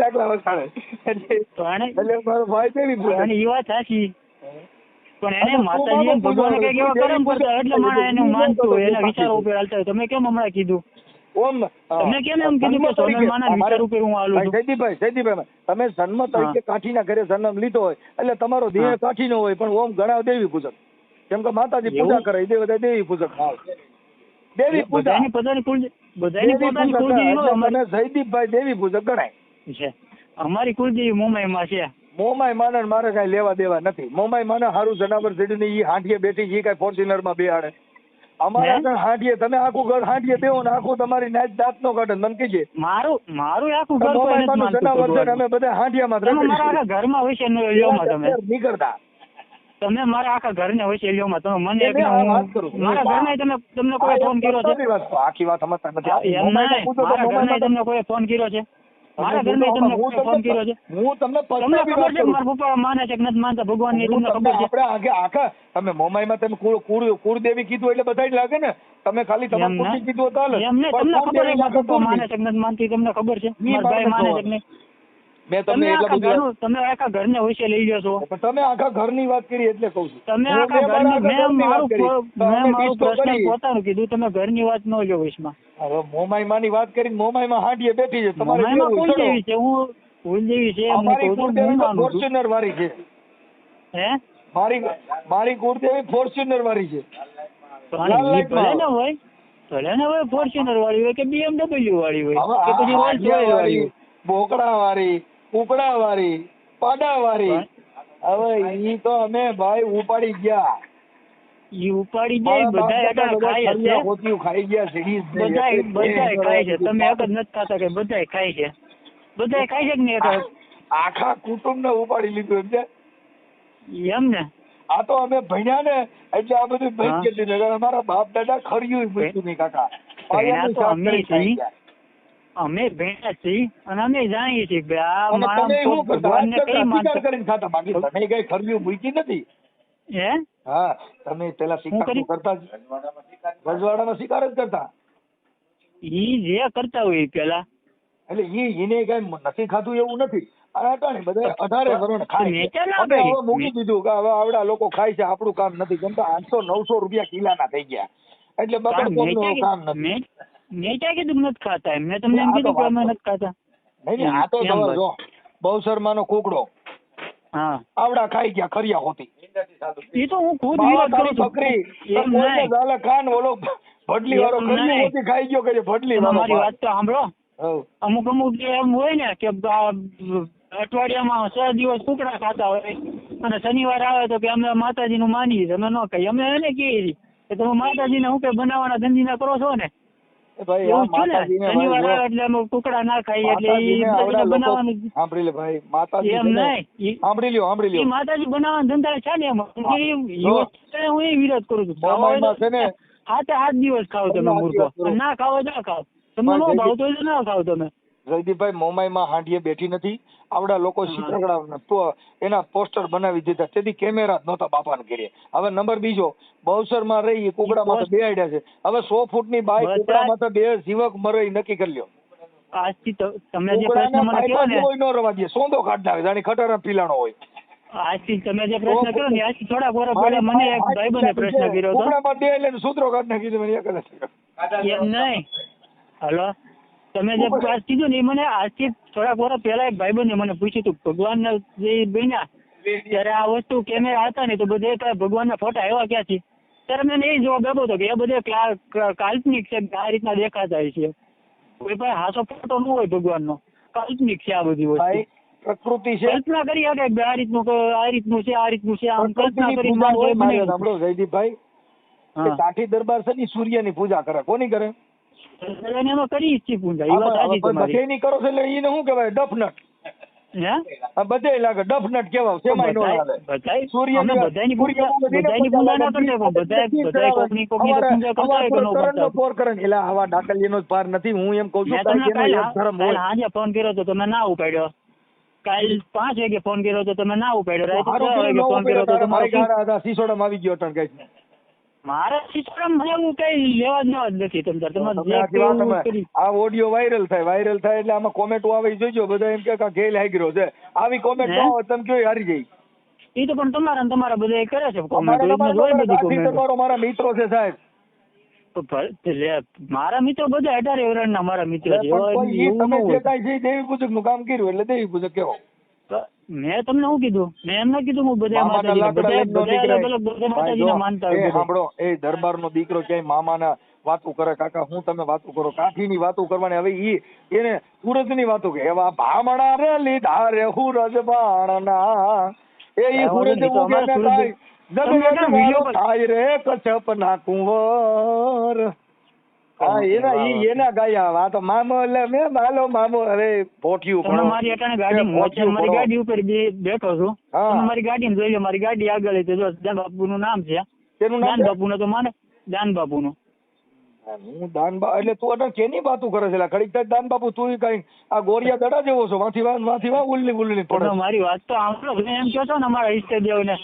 દાખલા વસાડે એટલે મારો ભાઈ દેવી પૂજક. એ વાત સાચી પણ એને માતાજી ભગવાન કઈક એવા કર્મ કરતા એટલે માણસ એને માનતું હોય, એના વિચારો ઉપર હાલતા હોય. તમે કેમ હમણાં કીધું? તમે કેમ એમ કીધું કે સોનલ માના વિચાર ઉપર હું હાલું છું? જયદીપભાઈ તમે જન્મ તરીકે કાઠીના ઘરે જન્મ લીધો હોય એટલે તમારો દેહ કાઠી નો હોય પણ ઓમ ઘણા દેવી પૂજક. કેમ કે માતાજી પૂજા કરે એ બધા દેવી પૂજક. દેવી પૂજા જયદીપભાઈ દેવી પૂજક ગણાય છે. અમારી કુલદેવી મોમાઈ માં છે. મોમાઈ માને મારે કઈ લેવા દેવા નથી. મોમાઈ માને સારું જનાવર ચડીને ઈ હાંઠીએ બેઠી એ કઈ ફોર્ચ્યુનર માં બેહાડે. અમારા આગળ હાંઠીએ તમે આખું ઘર હાંઠીએ બેહો ને આખું તમારી નાચ દાંત નો કાઢે મને કીજે. મારું આખું ઘર જનાવર છે અમે બધા હાંઠિયામાં મારા ઘરમાં હોય છે તમે નીકળતા. તમે મારા આખા ઘરને હોય છે લ્યોમાં તમે મને મારા ઘરના તમને કોઈ ફોન કર્યો છે? આખી વાત સમજતા નથી. મારા ઘરના તમને કોઈ ફોન કર્યો છે? મારા ઘરના તમને ફોન કર્યો છે? હું તમને ખબર છે મારા પપ્પા માને છે કે નથી માનતા ભગવાન ની? તમને ખબર છે? આપણે આખા તમે મોમાઈમાં તમે કુળદેવી કીધું એટલે બધા જ લાગે ને. તમે ખાલી તમારું કુળદેવી કીધું તો હાલે. એમને તમને ખબર છે મારા પપ્પા માને છે કે નથી માનતી? તમને ખબર છે મારા ભાઈ માને છે કે નહીં? તમે આખા ઘરને હોશે લઈ લો છો. તમે આખા ઘરની વાત કરી એટલે કઉ છું. તમે આખા ઘરની મેં મારું પ્રશ્ન પોતાનું કીધું. તમે ઘરની વાત ન લો વશમાં. હવે મોમાઈ માની વાત કરી. મોમાઈ માં હાંડીએ બેઠી છે. તમારે કુલદેવી છે. હું કુલદેવી છે ફોર્ચ્યુનર વાળી છે. હે મારી કુળદેવી ફોર્ચ્યુનર વાળી છે. ભલે ને હોય ફોર્ચ્યુનર વાળી હોય કે BMW વાળી હોય કે પછી રોલ્સ રોયસ વાળી હોય, બોકડા વાળી, કુકડા વાળી, પાડા વાળી. હવે ઈ તો અમે ભાઈ ઉપાડી ગયા. બધા ખાય છે. બધા ખાય છે. તમે એક જ નથી ખાતા કે બધા ખાય છે? બધા ખાય છે કે નહીં? આખા કુટુંબને ઉપાડી લીધું એમ ને આ તો અમે ભણ્યા ને એટલે આ બધું બંધ કરી દીધું. અમારા બાપ દાદા ખર્યું પૂછ્યું નહીં કાકા. અમે ભણ્યા છીએ અને અમે જાણીએ છીએ કે આ અને મારા તમે શું કરતા? ભગવાનને કઈ શિકાર માનતા કરીને ખાતા, બાકી તમે કઈ ખર્યું મૂકી નથી. હે હા, તમે પેલા શિકાર તો કરતા જ, રજવાડામાં શિકાર જ કરતા. ઈ જે કરતા હોય પેલા એટલે એને કઈ નથી ખાતું એવું નથી. અને અટાણે બધા 18 કરોડ ખાય છે. અમે હવે મૂકી દીધું કે હવે આવડા લોકો ખાય છે, આપણું કામ નથી ગમતા. 800-900 રૂપિયા કિલાના થઈ ગયા, એટલે બકડકોકનું કામ નથી. મેં ક્યાં કીધું નથી ખાતા? મેં તમને એમ કીધું કે અમે નથી ખાતા. નહીં, આ તો જો બહુશર્માનો કુકડો હા આવડા ખાઈ ગયા ખરિયા હોતી. એ તો હું ખુદ વિરોધ કરું છું. બકરી કોઈને ઝાલે કાન ઓલો ભડલી વાળો ખરિયો હોતી ખાઈ ગયો કે ભડલી વાળો. મારી વાત તો સાંભળો. અમુક જે એમ હોય ને કે અઠવાડિયામાં 6 દિવસ કુકડા ખાતા હોય અને શનિવાર આવે તો કે અમે માતાજીનું માનીએ છીએ, અમે ન કહીએ. અમે એને કહીએ કે તમે માતાજીને હું કે બનાવવાના ધંધીના કરો છો ને, શનિવાર આવે એટલે અમે કુકડા ના ખાઈએ એટલે બનાવવાનું. સાંભળી લે ભાઈ, માતાજી એમ નહીં, સાંભળી લ્યો માતાજી બનાવવાના ધંધા છે ને એમાં હું એ વિરોધ કરું છું. 7 દિવસ ખાઓ તમે મુર્ગો, ના ખાઓ ના ખાઓ, તમને ન ભાવતો હોય તો ના ખાઓ તમે. જયદીપભાઈ, મોમાઈમાં હાંડીએ બેઠી નથી. આવડા લોકો શીતળગડા એના પોસ્ટર બનાવી દીધા, તેથી કેમેરા જ નહોતા બાપાને ઘરે. હવે નંબર બીજો, બહુસરમાં રહી કુકડામાં તો 2 આડ્યા છે. હવે 100 ફૂટની બાઈ કુકડામાં તો 2 જીવક મરે નક્કી કરી લ્યો. આજથી તમે જે પ્રશ્ન મને કહો ને, કોઈ ન રવા દે, સોંદો કાઢ નાખે, જાણે ખટારા પીલાણો હોય. આજથી તમે જે પ્રશ્ન કર્યો ને, આજથી થોડા વર્ષ પહેલા મને એક ભાઈબંધે પ્રશ્ન કર્યો હતો. કુકડામાં 2 એટલે સૂત્રો કાઢ નાખી દે મને એમ નહીં. હલો, તમે જે વાત કીધું ને, એ મને આજથી થોડાક વર્ષ પહેલા એક ભાઈબંધે મને પૂછ્યું હતું, ભગવાનના જે બન્યા ત્યારે આ વસ્તુ કેમેરા હતા ને તો બધે ભગવાનના ફોટા આવ્યા ક્યાંથી? ત્યારે મને એ જવાબ આપ્યો હતો કે એ બધે કાલ્પનિક છે, આ રીતના દેખાતા છે. કોઈ પણ હાસો ફોટો ન હોય ભગવાનનો, કાલ્પનિક છે આ બધી વસ્તુ. પ્રકૃતિ છે, કલ્પના કરી શકે કે આ રીતનું છે, આ રીતનું છે, આમ કલ્પના કરી. સાંભળો જયદીપભાઈ, કાઠી દરબાર છે ને સૂર્યની પૂજા કરે, કોની કરે? એમાં કરી છે પૂજા. એ વાત સાચી તમારી. બધેની કરો છો એટલે એને શું કહેવાય? ડફનટ. હે, બધે લાગે ડફનટ કહેવાય. સેમાય નો લાગે. સૂર્યની બધાની પૂજા ના કરતા, બધા કોકની પૂજા કરતા હોય કે નો કરતા. પોર કરે એટલે આવા ડાકલીનો જ પાર નથી. હું એમ કહું છું કે આજે ફોન કર્યો તો તમે ના ઉપાડ્યો. કાલ 5 વાગે ફોન કર્યો તો તમે ના ઉપાડ્યો. રાતે 6 વાગે ફોન કર્યો તો તમારે સિસોડામાં આવી ગયો ટણ કઈ. મારા સિસ્ટમ એવું કઈ લેવા દેવા જ નથી. આ ઓડિયો વાયરલ થાય એટલે આમાં કોમેન્ટો આવે જોઈજો. બધા એમ કે ગેલ હાઈગ્રો છે. આવી કોમેન્ટ ન હોય તમે કયો હારી જાય. એ તો પણ તમારા બધા કરે છે કોમેન્ટ. મારા મિત્રો છે સાહેબ, મારા મિત્રો બધા 18 વર્ષના મારા મિત્રો છે. તમે જે કાંઈ છે દેવી પૂજક નું કામ કર્યું એટલે દેવી પૂજક કેવો. મેં તમને શું કીધું? મેં એમ ન કીધું હું બધા માનતા હોય. સાંભળો, એ દરબાર નો દીકરો ક્યાંય મામાના વાતું કરે? કાકા હું તમે વાતું કરો, કાઠી ની વાતું કરવાની. હવે એને સુરત ની વાતું કે એવા ભામણા રે લીધા રે હુરજ બાણના, એ હુરજ થાય રે કચ્છપ ના કુંવર. એના ગાયા વાત મામો એટલે મેં માલો મામો. અરે પોઠિયું મારી અટાણે ગાડી મારી ગાડી ઉપર બેઠો છું. મારી ગાડી ને જોઈ લો, મારી ગાડી આગળ દાન બાપુ નું નામ છે. દાન બાપુ ને તો માને દાન બાપુ નું. હું દાન બાપુ એટલે તું અટાણે કેની વાતું કરે છે? ઘડીક દાન બાપુ તું કઈ આ ગોરિયા દડા જેવો છો, વાંથી વા ઉલ્લી પડે. મારી વાત તો સાંભળો. એમ કહો છો ને અમારા ઈષ્ટદેવ ને,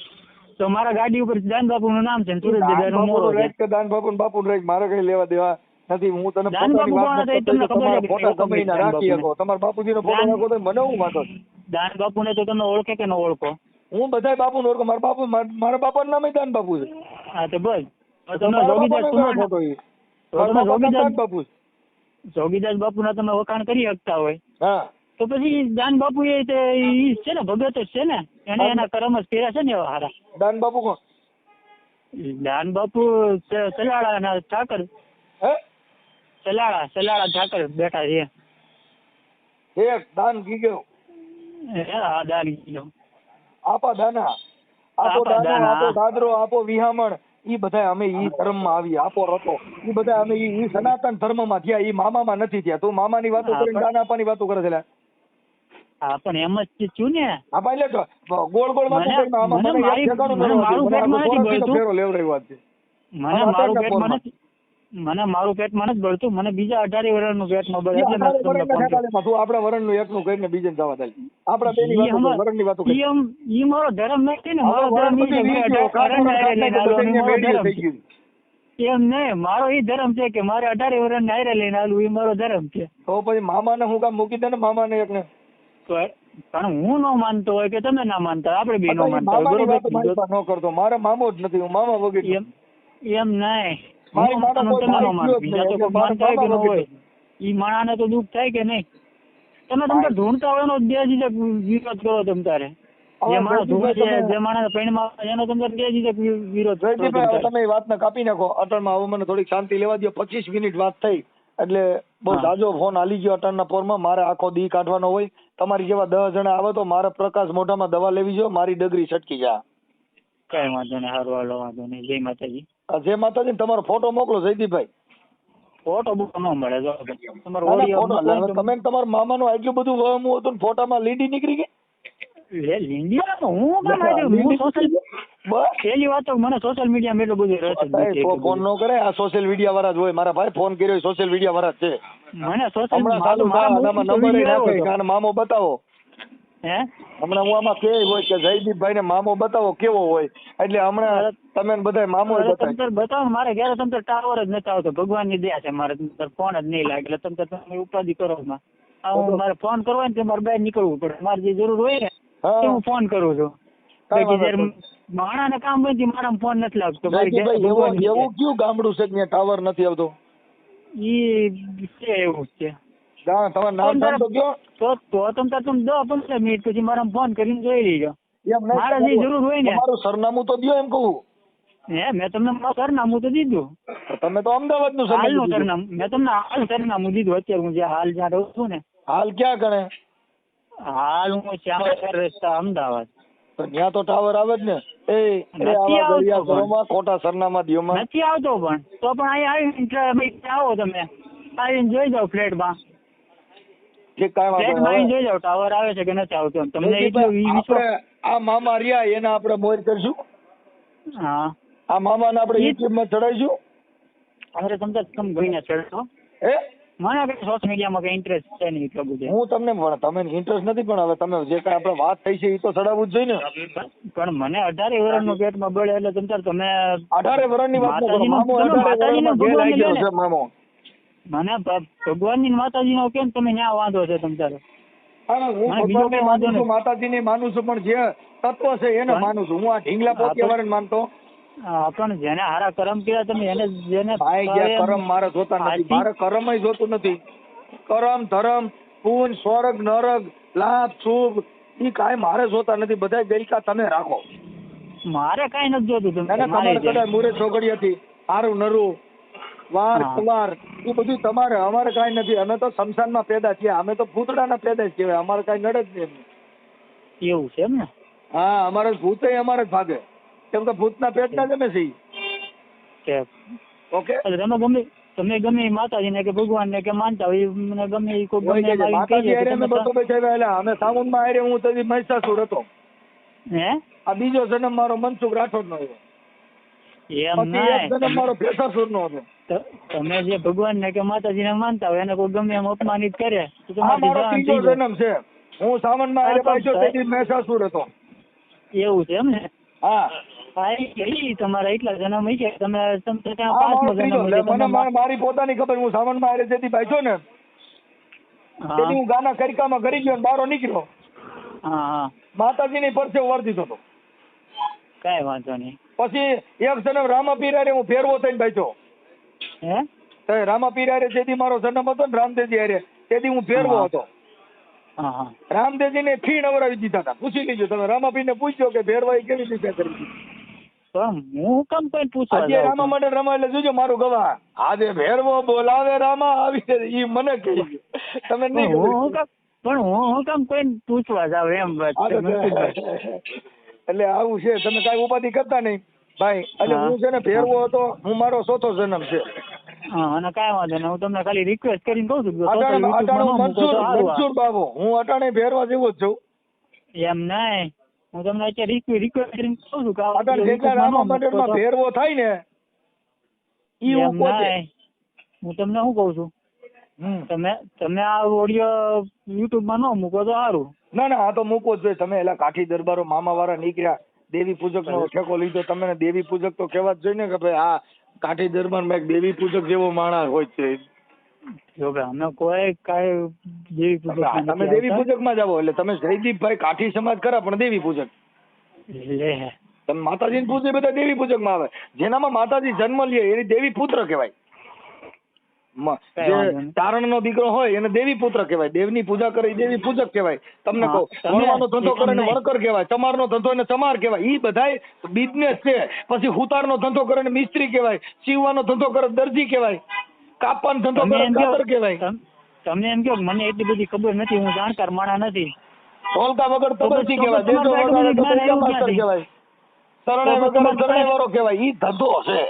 તો મારા ગાડી ઉપર દાન બાપુ નું નામ છે. સુરજ દાન બાપુ બાપુ મારે કઈ લેવા દેવા નથી. હું તને ફોટા કમાઈને રાખી શકો. તમારા બાપુજી નો ફોટો રાખો તો મને હું વાંધો. દાન બાપુ ને તો તમે ઓળખે કે ન ઓળખો? હું બધા બાપુ ને ઓળખો. મારા બાપુ, મારા બાપા નું નામ દાન બાપુ છે. હા તો બસ, તમે જોગીદાસ બાપુ ના તમે વખાણ કરી શકતા હોય, હા, તો પછી દાન બાપુ એ છે ને ભગત જ છે ને, એને એના કર્મ જ કર્યા છે ને એવા હારા. દાન બાપુ કોણ? દાન બાપુ સલાળા ના ઠાકર. સલાળા ઠાકર બેઠા છે. એક દાન ગીગો. હા, દાન ગીગો. આપા દાના, આપો દાના, આપો દાદરો, આપો વિહામણ. ઈ બધા અમે ઈ ધર્મ માં આવી. આપો રતો ઈ બધા અમે ઈ સનાતન ધર્મ માં થયા. ઈ મામા માં નથી થયા. તું મામા ની વાતો કરીને દાન આપવાની વાતો કરે છે. હા પણ એમ જ છું ને. હા ભાઈ એટલે ગોળ ગોળ વાતો કરીને આમાં મને એક ઠેકાણું મને મારું પેટમાં નથી બળતું. ફેરો લેવડાવી વાત છે. મને મારું પેટમાં નથી, મને મારું પેટમાં નથી બળતું, મને બીજા 18 વર્ષનું પેટમાં બળે એટલે મેં તમને ફોન કર્યો. તું આપણા વરણનું એકનું કહીને બીજે જવા દે. આપણા બેની વાતો વરણની વાતો કરી. ઈ મારો ધર્મ નથી ને, મારો ધર્મ ઈ છે કે 18 લઈને આલવાનું મારો ધર્મ છે. એમ નહીં, મારો ઈ ધર્મ છે કે મારે 18 વર્ષને હારે લઈને આલવું, ઈ મારો ધર્મ છે. તો પછી મામાને હું કામ મૂકી દે ને, મામાને એકને. પણ હું ન માનતો હોય કે તમે ના માનતા, આપણે બે ન માનતા હોય, બરોબર ન કરતો. મારે મામો જ નથી, હું મામા વગર. એમ નહીં, તમે ન માનો, બીજા તો કોઈ માનતા હોય કે ન હોય, ઈ માણાને તો દુઃખ થાય કે નહીં. તમે ઢૂંઢતા હોય એનો બેજીજક વિરોધ કરો. તમ તારે જે માણસ ઢૂંઢે છે, જે માણસ પૈણમાં એનો તમે બેજીજક વિરોધ કરો. તમે વાતને કાપી નાખો. અટલમાં હવે મને થોડીક શાંતિ લેવા દો. 25 મિનિટ વાત થઈ એટલે બહુ જાજો ફોન હાલી ગયો અટલના પોરમાં. મારે આખો દી કાઢવાનો હોય. તમારી જેવા 10 જણા આવે તો મારે પ્રકાશ મોઢામાં દવા લેવી જોઈએ, મારી ડગરી છટકી જાય. કઈ વાંધો નહીં, સારું, હાલો, વાંધો નહીં. જય માતાજી. જય માતાજી. તમારો ફોટો મોકલો જયદીપભાઈ. ફોટો બુક ન મળે. જો તમારો ઓડિયો તમે તમારા મામાનું આટલું બધું વહમું હતું, ફોટામાં લીડી નીકળી ગઈ. પેલી વાત તો મને સોશિયલ મીડિયામાં એટલું બધું રસ. ફોન નો કરે, આ સોશિયલ મીડિયા વાળા જ હોય. મારા ભાઈ ફોન કર્યો, સોશિયલ મીડિયા વાળા જ છે. મને સોશિયલ મામો બતાવો. હે હમણાં હું આમાં કે હોય કે જયદીપભાઈ ને મામો બતાવો કેવો હોય, એટલે હમણાં તમે બધા મામો બતાવો. મારે ઘરે તમ ટાવર જ નથી આવતો, ભગવાન ની દયા છે. મારે ફોન જ નહીં લાગે એટલે તમે ઉપાધિ કરો. મારે ફોન કરવો ને મારે બહાર નીકળવું પડે. મારે જે જરૂર હોય ને હું ફોન કરું છું. માણા ને કામ હોય મારા ફોન નથી લાગતો. એવું કયું ગામડું છે ત્યાં ટાવર નથી આવતો? ઈ છે એવું છે. તમારું નામ તો કયો? તો તમે 10-15 મિનિટ પછી મારા ફોન કરીને જોઈ લેજો. મારે જે જરૂર હોય ને. તમારું સરનામું તો દો એમ કહું. હે મેં તમને સરનામું તો દીધું. તમે તો અમદાવાદ નું સરનામું મેં તમને હાલ સરનામું દીધું. અત્યારે હું હાલ જ્યાં રહું છું ને. હાલ ક્યાં ગણે? હાલ હું શ્યામા રસ્તા અમદાવાદ. તો ત્યાં તો ટાવર આવે જ ને. ખોટા સરનામા દિયોમાં નથી આવતો. પણ તો પણ અહીંયા આવીને આવો, તમે આવીને જોઈ જાઓ ફ્લેટમાં. જોઈ જાઓ ટાવર આવે છે કે નથી આવતો. તમને આ મામા રહ્યા એને આપણે મોર કરશું. હા, આ મામા ને આપણે યુટ્યુબ માં ચડાવીશું. અરે તમે ભાઈને ચડશો. મને કઈ સોશિયલ મીડિયામાં કઈ ઇન્ટરેસ્ટ છે નહીં એટલો બધો. હું તમને તમે ઇન્ટરેસ્ટ નથી, પણ હવે તમે જે કઈ આપણે વાત થઈ છે એ તો ચડાવવું જ જોઈએ ને. પણ મને 18 વર્ષનું પેટમાં બળે એટલે તમે 18 વર્ષની વાત કરો. મામો મને ભગવાન ની માતાજી નો કેમ તમે ન્યા વાંધો છે તમ તારે? માતાજી ને માનું છું, પણ જે તત્વ છે એને માનું છું. હું આ ઢીંગલા પોતિયા માનતો. પણ જેને હારા કર્મ કર્યા તમે એને જેને કર્મ મારે જોતા નથી. મારે કર્મ જોતું નથી. કર્મ ધર્મ પૂન સ્વર્ગ નરક લાભ શુભ ઈ કાંઈ મારે જોતા નથી. બધા ગઈકા તમે રાખો. મારે કઈ નથી જોતું. તમારે કદાચ મુરે છોકરી હતી, સારું નરું વાર સવાર એ બધું તમારે. અમારે કઈ નથી. અમે તો શમશાનમાં પેદા છીએ. અમે તો ભૂતડાના પેદા જ કહેવાય. અમારે કઈ નડે જ નહીં. એવું છે એમ ને? હા, અમારે ભૂત અમારે જ ભાગે. કેમ કે ભૂતના પેટના જ અમે છીએ. ઓકે, તમે ગમે માતાજી ને કે ભગવાન ને કે માનતા હોય મને ગમે એ કોઈ અમે સાવનમાં આરે હું તો મહિષાસુર હતો. હે આ બીજો જન્મ મારો મનસુખ રાઠોડ નો હતો. એમ મારો ભેસાસુર નો હતો. તમે જે ભગવાન ને કે માતાજી ને માનતા હોય એને કોઈ ગમે એમ અપમાનિત કરે તો મારો ત્રીજો જન્મ છે. હું સાવન માં આરે પાછો તેથી મહિષાસુર હતો. એવું છે એમ ને? હા, તમારા એટલા જન્મ છે. મારી પોતાની ખબર. હું સાવન માં આરે જેથી પાછો ને હું ગાના કરિકામાં કરી ગયો, બારો નીકળ્યો. માતાજી ની પરસે વાર દીધો હતો. કઈ વાંધો નહીં. પછી એક જન્મ રામાપીર હારે હું ફેરવો થઈને બેઠો. હે રામાપીર હારે જેથી મારો જન્મ હતો ને રામદેવજી હારે તેથી હું ફેરવો હતો. રામદેવજી ને ફી નવરાવી દીધા હતા. પૂછી લીધું તમે રામાપીર ને પૂછ્યો કે ફેરવાઈ કેવી રીતે કરી? હું કેમ કોઈ પૂછવા રામા માટે રમા એટલે જોજો મારું ગવા. આજે ભેરવો બોલાવે રામા આવી ઈ મને કહી તમે નહીં. પણ હું કેમ કોઈ પૂછવા જાવ એમ એટલે આવું છે. તમે કઈ ઉપાધિ કરતા નહીં ભાઈ. એટલે હું છે ને ફેરવો હતો. હું મારો ચોથો જન્મ છે. હા અને કાંઈ વાંધો નહીં, હું તમને ખાલી રિક્વેસ્ટ કરીને કહું છું કે અટાણે total YouTube માં ન મૂકો તો સારું. મનસુર બાબુ, હું અટાણે ભેરવા જેવો જ છું. એમ નહીં, હું તમને અત્યારે રિક્વેસ્ટ કરીને કહું છું કે આ અટાણે જેટલા YouTube માં ન રામા મૂકો મંદિરમાં તો- ભેરવો થાય ને ઈ હું એમ પોતે. નહીં, હું તમને શું કહું છું, હમ. તમે આ ઓડિયો YouTube માં ન મૂકો તો સારું. ના ના, આ તો મૂકવો જ જોઈએ. તમે એલા કાઠી દરબારો મામા વાળા નીકળ્યા, દેવી પૂજક નો ઠેકો લીધો, તમને દેવી પૂજક તો કહેવા જ જોઈએ ને કે ભાઈ આ કાઠી દરબારમાં એક દેવી પૂજક જેવો માણસ હોય છે. જો કે અમે કોઈ કાંઈ દેવી પૂજક તમે દેવી પૂજક માં જાવ એટલે તમે જયદીપભાઈ કાઠી સમાજ ખરા પણ દેવી પૂજક. લે તમે માતાજીને પૂજે બધા દેવી પૂજક માં આવે. જેનામાં માતાજી જન્મ લે એની દેવી પુત્ર કહેવાય. જે ચારણ નો દીકરો હોય એને દેવી પુત્ર કહેવાય. દેવની પૂજા કરે દેવી પૂજક કહેવાય. તમને કહું, વણવાનો ધંધો કરે ને વણકર કહેવાય, ચમારનો ધંધો એને ચમાર કહેવાય. ઈ બધાય બિઝનેસ છે. પછી હુતારનો ધંધો કરે ને મિસ્ત્રી કહેવાય, સીવવાનો ધંધો કરે દરજી કહેવાય, કાપવાનો ધંધો કરે કાતર કહેવાય. તમને એમ કહો મને એટલી બધી ખબર નથી, હું જાણકાર માણસ નથી. ઢોલકા વગર તબરજી કહેવાય, દેજો વગર તબરજા માસ્ટર કહેવાય, શરણાઈ વગર શરણાઈ વાળો કહેવાય. ઈ ધંધો છે.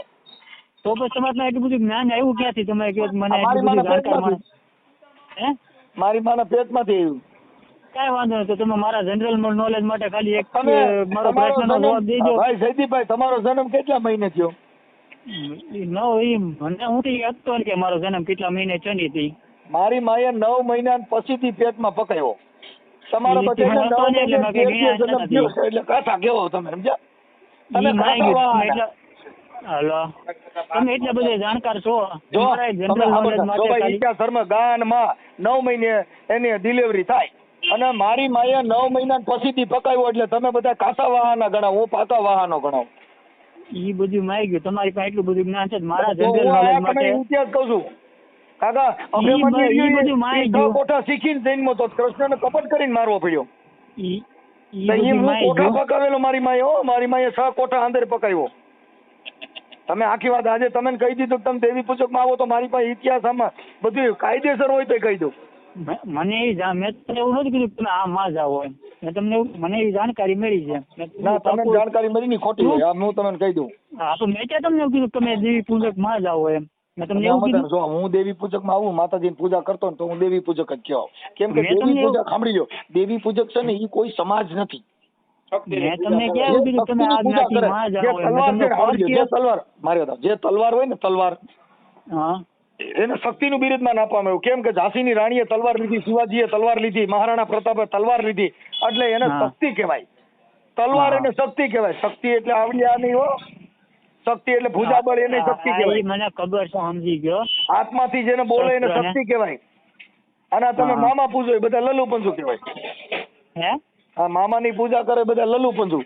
તો પછી તમારે એટલું બધું જ્ઞાન આવ્યું ક્યાંથી? તમે કહો મને મારી એટલું બધું માના જાણકાર માણસ. પેટમાંથી. હે મારી માના પેટમાંથી આવ્યું. કાંઈ વાંધો નહીં, તો તમે મારા જનરલ નોલેજ માટે ખાલી એક તમે મારો તમારો પ્રશ્નનો જવાબ જન્મ, દેજો. ભાઈ જયદીપભાઈ, તમારો જન્મ કેટલા મહિને થયો? મને હું તો હતો કે મારો જન્મ કેટલા મહિને ચની હતી. મારી માએ 9 મહિના પછીથી પેટમાં પકાવ્યો. તમારો ઈ પછી હું હતો ને એટલે મેં કઈ જન્મ જ્ઞાન થયો નથી. છે એટલે કાંઠા કેવો તમે સમજ્યા? તમે ઈ માય કાંઠા ગયું, વાળા. હાલો તમે એટલા બધા જાણકાર છો. જો તમારા તમે જનરલ નોલેજ જો માટે ભાઈ ખાલી ઈચ્છા ધર્મ ગાનમાં 9 મહિને એની ડિલિવરી થાય અને મારી માએ 9 મહિના પછીથી પકાવ્યો એટલે તમે બધા કાંઠા વાહાના ગણાવો, હું પાકા વાહાનો ગણાવું. ઈ બધું માય ગયું. તમારી પાસે એટલું બધું જ્ઞાન છે મારા તો જનરલ હું આ નોલેજ તમને માટે. ઇતિહાસ કહું છું. કાકા ઈ બધું અભિમન્યુ માય છ ગયું. કોઠા શીખીને જન્મો તો કૃષ્ણને કપટ કરીને મારવો પડ્યો. ઈ તો ઈ બધું હું માય કોઠા ગયું. પકાવેલો મારી માએ. હો, મારી માએ 6 કોઠા અંદર પકાવ્યો. તમે આખી વાત આજે તમને કહી દીધું કે તમે દેવી પૂજક માં આવો તો મારી પાસે ઇતિહાસ આમાં બધું કાયદેસર હોય તો કહી દઉં. મને મેં તમને એવું નથી કીધું કે તમે આ માં જાઓ એમ. મેં તમને મને એવી જાણકારી મળી છે. ના, તમે જાણકારી મળી ની ખોટી હોય. આ હું તમને કહી દઉં. હા તો મેં ક્યાં તમને એવું કીધું કે તમે દેવી પૂજક માં જાઓ એમ. મેં તમને એવું કીધું. જો હું દેવી પૂજક માં આવું, માતાજીની પૂજા કરતો ને તો હું દેવી પૂજક જ કહેવાઉં. કેમ કે મેં દેવી તમને પૂજક સાંભળી લો, દેવી પૂજક છે ને એ કોઈ સમાજ નથી. મેં તમને કેવું કીધું તમે આ જ્ઞાતિ માં જે જાઓ એમ. મેં તલવાર તમને છે, ફોન સાંભળજો, જે કર્યો. તલવાર મારી વાત, જે તલવાર હોય ને તલવાર, હા એને શક્તિનું બિરુદમાન આપવામાં આવ્યું. કેમ કે ઝાંસીની રાણીએ તલવાર લીધી, શિવાજીએ તલવાર લીધી, મહારાણા પ્રતાપે તલવાર લીધી, એટલે એને હા. શક્તિ કહેવાય. તલવાર એને શક્તિ કહેવાય. શક્તિ એટલે આવડી આ નહીં હો. શક્તિ એટલે ભુજાબળ એને શક્તિ હા, ઈ કહેવાય. મને ખબર છે, સમજી ગયો. આત્માથી જેને બોલે એને શસ્ત્ર ને? શક્તિ કહેવાય. અને આ તમે હા. મામા પૂજો એ બધા લલુ પંજુ કહેવાય. હે આ મામાની પૂજા કરે બધા લલુ પંજુ.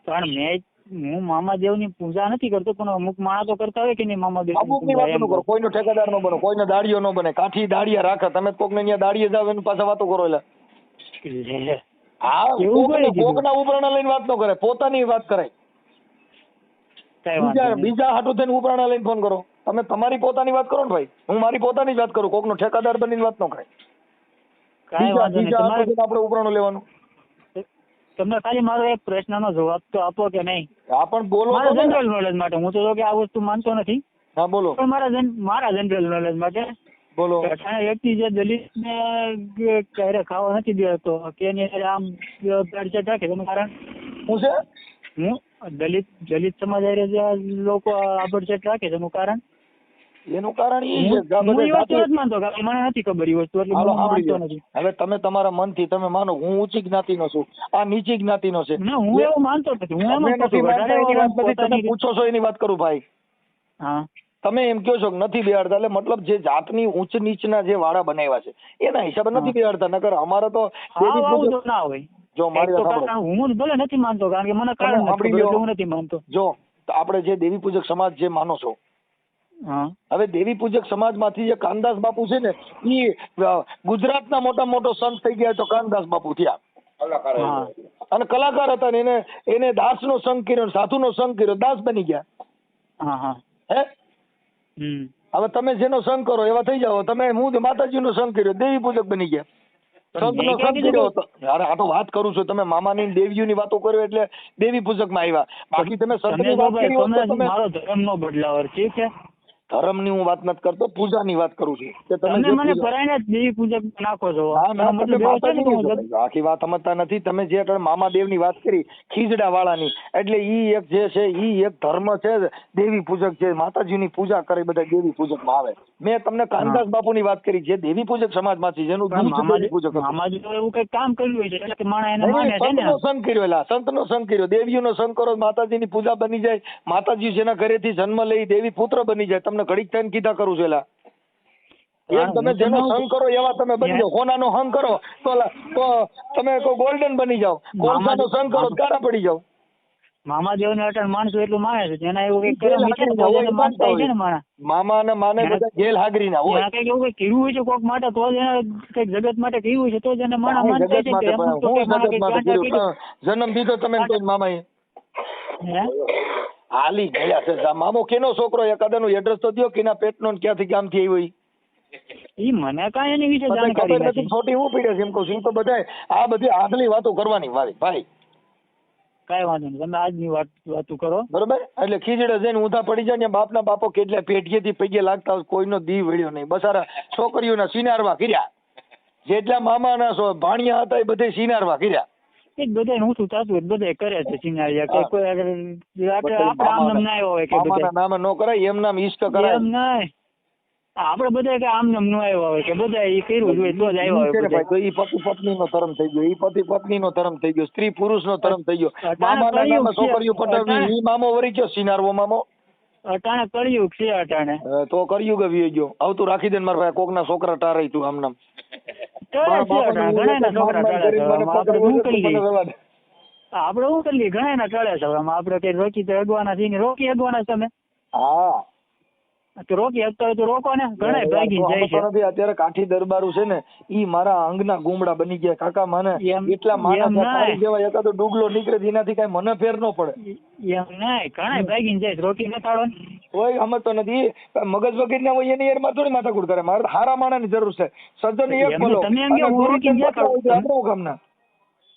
પણ હું મામાદેવની પૂજા નથી કરતો, પણ અમુક માણસ તો કરતા હોય કે નહીં મામાદેવની અમુકની પૂજા વાતો એમ. ન કરો, કોઈનો ઠેકેદાર ન બનો, કોઈને દાડીઓ ન બને. કાઠી દાડિયા રાખે, તમે કોકને ત્યાં દાડીએ જાવ એની પાસે વાતો કરો. એટલે લે. હા, એવું કરી દીધું. કોકના ઉપરાણા લઈને વાત ન કરે, પોતાની વાત કરાય. કાંઈ વાંધો નહીં. બીજા હાટુ થઈને ઉપરાણા લઈને ફોન કરો. તમે તમારી પોતાની વાત કરો ને ભાઈ, હું મારી પોતાની જ વાત કરું. કોકનો ઠેકાદાર બનીને વાત ન કરાય. કાંઈ વાંધો નહીં. બીજા હાટુ તમારે થઈને આપણે ઉપરાણું લેવાનું. તમને ખાલી મારો એક પ્રશ્નનો જવાબ તો આપો કે નહીં. હા પણ બોલો મારા તો ને. જનરલ નોલેજ માટે. હું તો જો કે આ વસ્તુ માનતો નથી, હા બોલો પણ મારા જનરલ નોલેજ માટે બોલો. અઠાણે વ્યક્તિ જે દલિતને ક્યારે ખાવા નથી દેતો કે એની હારે આમ ભેળસેળ રાખે તેનું કારણ શું છે? હું દલિત સમાજ હારે જે લોકો આભડછેટ રાખે તેનું કારણ એનું કારણ એ છે કે આ હું બધા એ વસ્તુ નથી માનતો, કારણ કે મને નથી ખબર એ વસ્તુ, એટલે હાલો હું સાંભળી માનતો લો. નથી. હવે તમે તમારા મનથી તમે માનો હું ઊંચી જ્ઞાતિનો છું, આ નીચી જ્ઞાતિનો છે. ના, હું એવું માનતો નથી. હું એમ અમે જ નથી કહું માનતા એની વાત નથી, તમે પોતાની- પૂછો છો એની વાત કરું ભાઈ. હા તમે એમ કહો છો કે નથી બેહાડતા, એટલે મતલબ જે જાતની ઊંચ નીચના જે વાળા બનાવ્યા છે એના હિસાબે નથી બેહાડતા. નકર અમારે તો દેવી આવું પૂજક- તો ના હોય. જો મારી એક તો વાત સાંભળો. કારણ હું જ ભલે નથી માનતો, કારણ કે મને તમે કારણ નથી સાંભળી ખબર, લો. એટલે હું નથી માનતો. જો તો આપણે જે દેવી પૂજક સમાજ જે માનો છો, હા હવે દેવી પૂજક સમાજમાંથી જે કાનદાસ બાપુ છે ને એ ગુજરાતના મોટા મોટો સંત થઈ ગયા તો કાનદાસ બાપુ થયા. હા અને કલાકાર હતા ને એને દાસનો સંગ કર્યો, સાધુનો સંગ કર્યો, દાસ બની ગયા. હા હા હે હમ હવે તમે જેનો સંગ કરો એવા થઈ જાઓ. તમે હું માતાજીનો સંગ કર્યો, દેવી પૂજક બની ગયા. સંતનો મેં ક્યાં સંગ કીધું કર્યો હતો. યાર આ તો વાત કરું છું, તમે મામાની દેવીઓની વાતો કર્યો એટલે દેવી પૂજક માં આવ્યા. બાકી તમે સંતની વાત કરી હોત તો તમે મારો ધર્મ નો બદલાવર ઠીક છે. ધર્મની હું વાત નથી કરતો, પૂજાની વાત કરું છું કે તમે મને પરાયને જ દેવી પૂજક નાખો છો. આખી વાત સમજતા નથી તમે. જે મામાદેવની વાત કરી ખીજડા વાળાની, એટલે ઈ એક જે છે ઈ એક ધર્મ છે, દેવી પૂજક છે, માતાજીની પૂજા કરે, બધા દેવી પૂજક માં આવે. મેં તમને કાનદાસ બાપુની વાત કરી, જે દેવી પૂજક સમાજમાંથી જેનું દેવી પૂજક મામાજી તો એવું કઈ કામ કર્યું હોય છે એટલે કે માણસ એને માને છે ને. સંગ કર્યો, એલા સંતનો સંગ કર્યો, દેવીઓનો સંગ કરો, માતાજીની પૂજા બની જાય, માતાજી જેના ઘરેથી જન્મ લઈ દેવી પુત્ર બની જાય. તમને ઘડીક થઈને કીધા કરું છું એલા. એમ તમે જેનો સંગ કરો એવા તમે બની જાઓ. સોનાનો સંગ કરો તો તમે ગોલ્ડન બની જાઓ, કોલસાનો સંગ કરો કાળા પડી જાઓ. મામાદેવ ને અટણ માણસો એટલું માને છે, જેના એવું કઈક કરે માનતા છે ને માણસ. મામા ને માને બધા જેલ હાગરી ના હોય. કઈક એવું કઈક કર્યું હોય છે કોક માટે, તો જ એને કઈક જગત માટે કર્યું હોય છે, તો જ એને માણસ માનતા છે. જન્મ દીધો તમે તો મામા હાલી ગયા છે. મામો કેનો છોકરો એકાદા નું એડ્રેસ તો દો, કેના પેટનો ક્યાંથી કામથી આવ્યો ઈ મને કાંઈ એની વિશે જાણકારી નથી. છોટી હું પીડે છે એમ કહું છું. તો બધા આ બધી આગલી વાતો કરવાની મારી ભાઈ. કાંઈ વાંધો નહીં, તમે આજની વાતો કરો બરોબર. એટલે ખીજડે જઈને ઊંધા પડી જાય ને બાપના બાપો કેટલા પેઢીએથી પગે લાગતા હોય, કોઈનો દી વળ્યો નહીં. બસારા છોકરીઓના સિનારવા કર્યા, જેટલા મામાના ભાણિયા હતા એ બધે સિનારવા કર્યા. બધા ઊંચું થતું હોય બધા કરે છે સિનારિયા, કે કોઈ આપણે આમ નામ ના આવ્યો હોય કે બધા નામ ન કરાય, એમ નામ ઈષ્ટ કરાય એમ નહીં. આપણે બધા કે આમ નામ ન આવ્યા હોય કે બધા એ કર્યું જોઈએ તો જ આવ્યા હોય. તો ઈ પતિ પત્ની નો ધર્મ થઈ ગયો, ઈ પતિ પત્ની નો ધર્મ થઈ ગયો, સ્ત્રી પુરુષ નો ધર્મ થઈ ગયો. મામાના નામે છોકરીઓ પટાવી, ઈ મામો વરી ગયો સિનારવો મામો. અટાણે કળિયુગ છે અટાણે. તો કળિયુગ આવી ગયો. આવતું રાખી દે ને મારા ભાઈ, કોક ના છોકરા ટારાય તું આમ નામ. આપડે શું કરીએ, ઘણા ના ટળે છે. આપડે કઈ રોકી તો અગવાના છીએ, રોકી અગવાના તમે. હા તો રોકી શકતા હોય તો રોકો ને. ઘણા ભાગી જાય છે. અત્યારે કાઠી દરબારું છે ને, ઈ મારા અંગના ગુમડા બની ગયા કાકા. મને એટલા માણસ જેવા એકાદો ડુગલો નીકળે એનાથી કઈ મને ફેર ન પડે. એમ નહીં, ઘણા ભાગીને જાય. રોકી ન થાળો ને કોઈ સમજતો નથી. મગજ વગર ના હોય એની એરમાં થોડી માથાકૂટ કરે. મારે હારા માણસ ની જરૂર છે. સજ્જન એક બોલો આપણું કામના.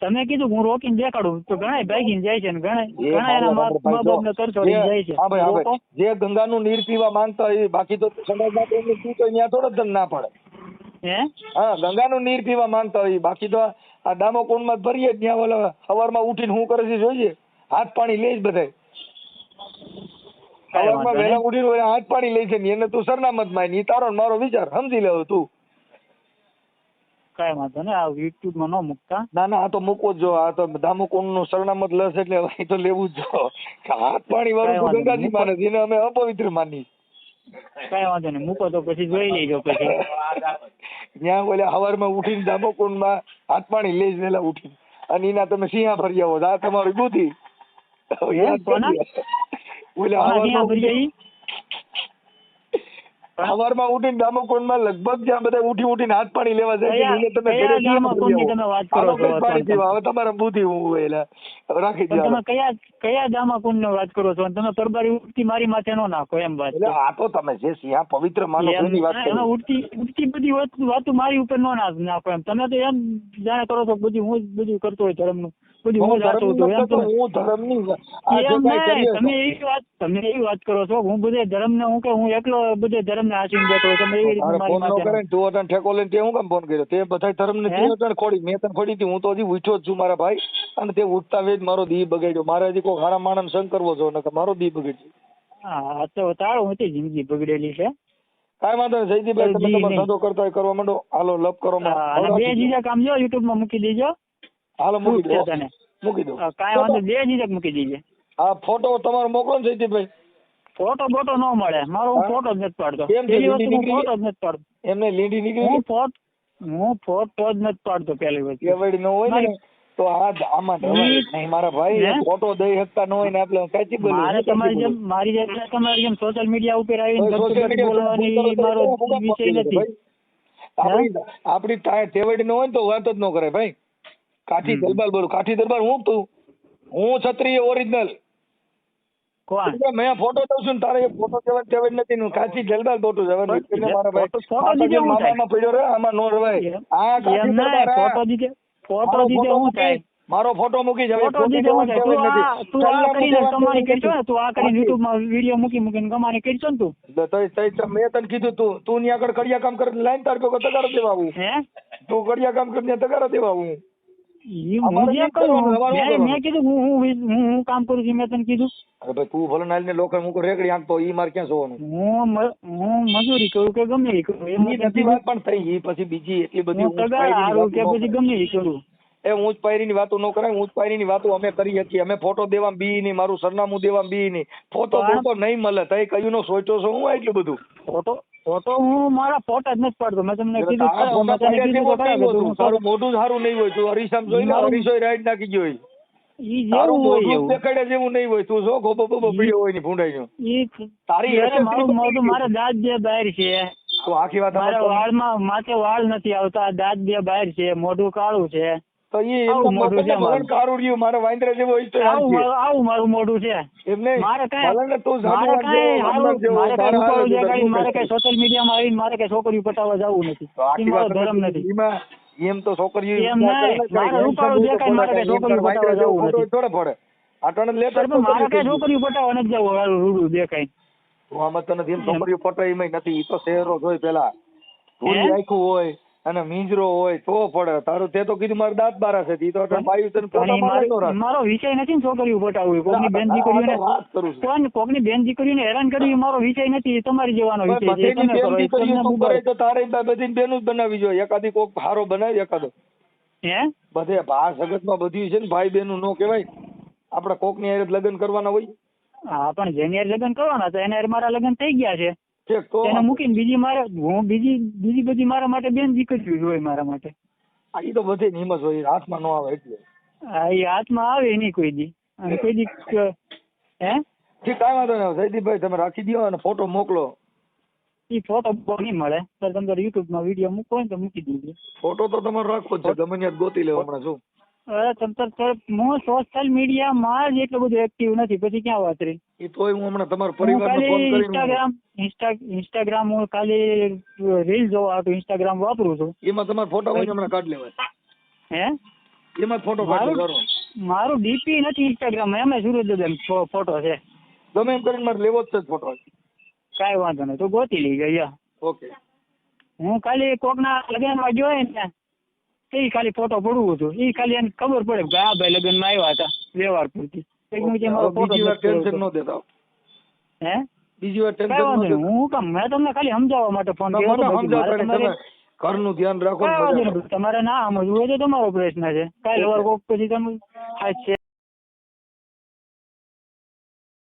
તમે કીધું હું રોકીને દેખાડું તો ઘણા ભાગીને જાય છે ને ઘણા એના મા બાપ ને કરતો જાય છે. જે ગંગાનું નીર પીવા માંગતા હોય, બાકી તો સમાજમાં તો એમને પીતો ત્યાં થોડો જ ના પડે. હા, ગંગાનું નીર પીવા માંગતા હોય, બાકી તો આ દામોકુંડ માં ભરીએ ત્યાં ઓલા સવારમાં ઉઠીને શું કરે છે જોઈએ, હાથ પાણી લે જ બધા. સવારમાં વહેલા ઉઠીને હાથ પાણી લે છે ને એને તું સરનામત માં ની તારો મારો વિચાર સમજી લેવો તું. કઈ વાંધો ને, આ યુટ્યુબ માં ન મૂકતા. ના ના, આ તો મૂકવો જ જો. આ તો દામોકુંડ નું સરનામત લસ એટલે એ તો લેવું જ જો. હાથ પાણી વાળું ગંગાજી માને, એને અમે અપવિત્ર માની. કઈ વાંધો નહીં, મૂકો તો પછી જોઈ લેજો. પછી ત્યાં ઓલા સવારમાં ઉઠીને દામોકુંડ માં હાથ પાણી લઈ વેલા ઉઠીને, અને એના તમે સિંહા ફરી આવો. આ તમારી બુદ્ધિ. સવારમાં ઉઠીને દામોકુંડ માં લગભગ જ્યાં બધા ઉઠીને હાથ પાણી લેવા જાય છે, તમે તમારા બુદ્ધિ હું રાખી દો. તમે કયા દામાકુંડ ની વાત કરો છો? તમે પરબારી ઉઠતી મારી માથે નો નાખો એમ વાત. આ તો તમે જે સિંહા પવિત્ર માનો એની વાત કરો. ઉઠતી બધી વાતો મારી ઉપર નો નાખો એમ. તમે તો એમ જાણે કરો છો બધું હું બધું કરતો હોય ધર્મ નું બધું હું જાતો હતો એમ. તમે એવી વાત કરો છો, હું બધે ધર્મ ને હું કે હું એકલો બધે ધર્મ ને આચીને બેઠો. તમે એવી રીતે તું ઠેકો લઈને તે હું કામ ફોન કર્યો? તે બધા ધર્મ ને ખોડી, મેં તને ખોડી હતી. હું તો હજી ઉઠ્યો જ છું મારા ભાઈ, અને તે ઉઠતા વેજ મારો દી બગાડ્યો. મારે હજી કોઈ હારા માણસ સંગ કરવો છો ને મારો દી બગડ્યો. હા તો તાળો હતી જિંદગી બગડેલી છે. કાંઈ વાંધો નહીં જયદીપભાઈ, તમે તમારો ધંધો કરતા હોય કરવા માંડો. હાલો લપ કરો. બે જીજા કામ જો યુટ્યુબ માં મૂકી દેજો. હાલો મૂકી દો, મૂકી દો. કાંઈ વાંધો, બે જીજક મૂકી દેજે. હા, ફોટો તમારો મોકલો ને જયદીપભાઈ. ફોટો બોટો ન મળે મારો, હું ફોટો જ નથી પાડતો. પેલી વસ્તુ હું ફોટો જ નથી પાડતો. એમને લીંડી નીકળી. હું ફોટો જ નથી પાડતો પેલી વસ્તુ. કેવડી ન હોય ને તો આમાં નહીં મારા ભાઈ, ફોટો દઈ શકતા ન હોય ને આપણે કાચી બોલી. મારે તમારી જેમ તમારી જેમ સોશિયલ મીડિયા ઉપર આવીને બોલવાની મારો વિષય નથી. આપડી તેવડી ન હોય ને તો વાત જ ન કરે ભાઈ. કાઠી દરબાર બોલું, કાઠી દરબાર હું તું, હું ક્ષત્રિય ઓરિજિનલ. કોણ? મેં ફોટો દઉં છું ને તારે ફોટો જવા તેવડ નથી. કાચી જલબાલ ફોટો જવાનું મારા ભાઈ. મામામાં પડ્યો રે, આમાં નો રવાય. ફોટો દીધે હું થાય? મારો ફોટો મૂકી જ હવે ફોટો દીધો હું થાય? તું આ કરીને કમાણી કરશો ને, તું આ કરીને YouTube માં વિડીયો મૂકીને કમાણી કરશો ને તું. મેં તને કીધું તું ની આગળ કડિયા કામ કરીને લાઈન તાર ભેગો તગારો દેવા આવું. હે તું કડિયા કામ કરીને તગારો દેવા આવું. મેં કીધું હું કામ કરું છું, મેં તને કીધું. અરે ભાઈ તું ભલે નાલ ને લોકો મૂકો રેકડી આંકતો ઈ માર ક્યાં જોવાનું? હું મજૂરી કરું કે ગમે એ કરું એમ નથી વાત પણ થઈ. ઈ પછી બીજી એટલી બધી કે પછી ગમે એ કરું એ ઊંચ પાયરી ની વાતો ન કરાય. ઊંચ પાયરી ની વાતો અમે કરી શકીએ. અમે ફોટો દેવા બી નહીં, મારું સરનામું દેવા બી નહીં. ફોટો તો નહીં મળે. તઈ કયું નો સોચ્યો છો હું એટલું બધું? ફોટો હું મારા ફોટા જ નથી પાડતો. મેં તમને કીધું તારું મોઢું સારું નહીં હોય. તું અરીસામ જોઈ ને અરીસો રાઈડ નાખી ગયો હોય. ઈ જેવું હોય એવું દેખાડે જેવું નહીં હોય. તું જો ગોબો પીડ્યો હોય ની ભૂંડાઈ નો. ઈ તારી મારું મોઢું મારા દાંત બે બહાર છે. તો આખી વાત મારા વાળમાં માથે વાળ નથી આવતા, દાંત બે બહાર છે, મોઢું કાળું છે. તો એ કારું રહ્યું મારે વાંદરા જેવો આવું મારું મોઢું છે. મારે કઈ સોશિયલ મીડિયામાં આવીને મારે કઈ છોકરીઓ પટાવવા જવું નથી. મારો ધર્મ નથી. એમ તો છોકરીઓ મારે રૂપાળું દેખાય, મારે કઈ છોકરીઓ પટાવવા જવું નથી. થોડે પડે મારે કઈ છોકરીઓ પટાવવા નથી જવું. રૂડું દેખાય આમાં તો નથી. એમ છોકરીઓ પટાવી નથી. ઈ તો શહેરો જોઈ પેલા આખું હોય અને મીંજરો હોય તો પડે. તારું તે તો કીધું મારે દાંત બારા છે. મારો વિષય નથી ને છોકરીઓ પટાવવું. કોકની બેન દીકરીઓને કોકની બેન દીકરીઓને હેરાન કરવી મારો વિષય નથી. તમારી જેવાનો વિષય છે. તારે બધી બેનું જ બનાવી જોઈએ. એકાદી કોક હારો બનાવી એકાદો. હે બધે ભાર જગત માં બધી છે ને ભાઈ બેનું નો કેવાય. આપડે કોક ની હારે લગ્ન કરવાના હોય. હા પણ જેની હારે લગ્ન કરવાના હતા એને મારા લગ્ન થઈ ગયા છે. એને મૂકીને બીજી બધી મારા માટે બેન દીકરી હોય મારા માટે. એ તો બધે નિયમ જ હોય. હાથમાં ન આવે એટલે. હા એ હાથમાં આવે નહીં કોઈ દી. અને કોઈ દી હે ઠીક કાંઈ વાંધો નહીં. જયદીપભાઈ તમે રાખી દો અને ફોટો મોકલો. એ ફોટો નહીં મળે સર. તમે યુટ્યુબ માં વિડીયો મૂકો ને તો મૂકી દીધો. ફોટો તો તમારે રાખવો જ છે. ગમે ત્યાં ગોતી લેવો હમણાં શું. હું સોશિયલ મીડિયામાં જ એટલું બધું એક્ટિવ નથી. પછી ક્યાં વાત રહી? એ તોય હું હમણાં તમારા પરિવારને ફોન કરીને ઇન્સ્ટાગ્રામ હું ખાલી રીલ જોવા હતું ઇન્સ્ટાગ્રામ વાપરું છું. એમાં તમારા ફોટા હોય હમણાં કાઢ લેવાય. હે એમાં ફોટો કાઢી કરો. મારું ડીપી નથી ઇન્સ્ટાગ્રામ. એમાં સુરજ ફોટો છે. ગમે એમ કરીને મારે લેવો જ છે ફોટો. કાંઈ વાંધો નહીં. તો ગોતી લઈ ગયા. ઓકે. હું ખાલી કોકના લગ્નમાં ગયો ને એ ખાલી ફોટો પડવું હતું. એ ખાલી એને ખબર પડે કે આ ભાઈ લગ્નમાં આવ્યા હતા વ્યવહાર પૂરતી. બીજી વાર ટેન્શન ન દેતા. હે બીજી વાર ટેન્શન ન. હું કામ મેં તમને ખાલી સમજાવવા માટે ફોન કર્યો. ઘરનું ધ્યાન રાખો. તમારે ના સમજવું હોય તો તમારો પ્રશ્ન છે. કાલે કોક પછી તમે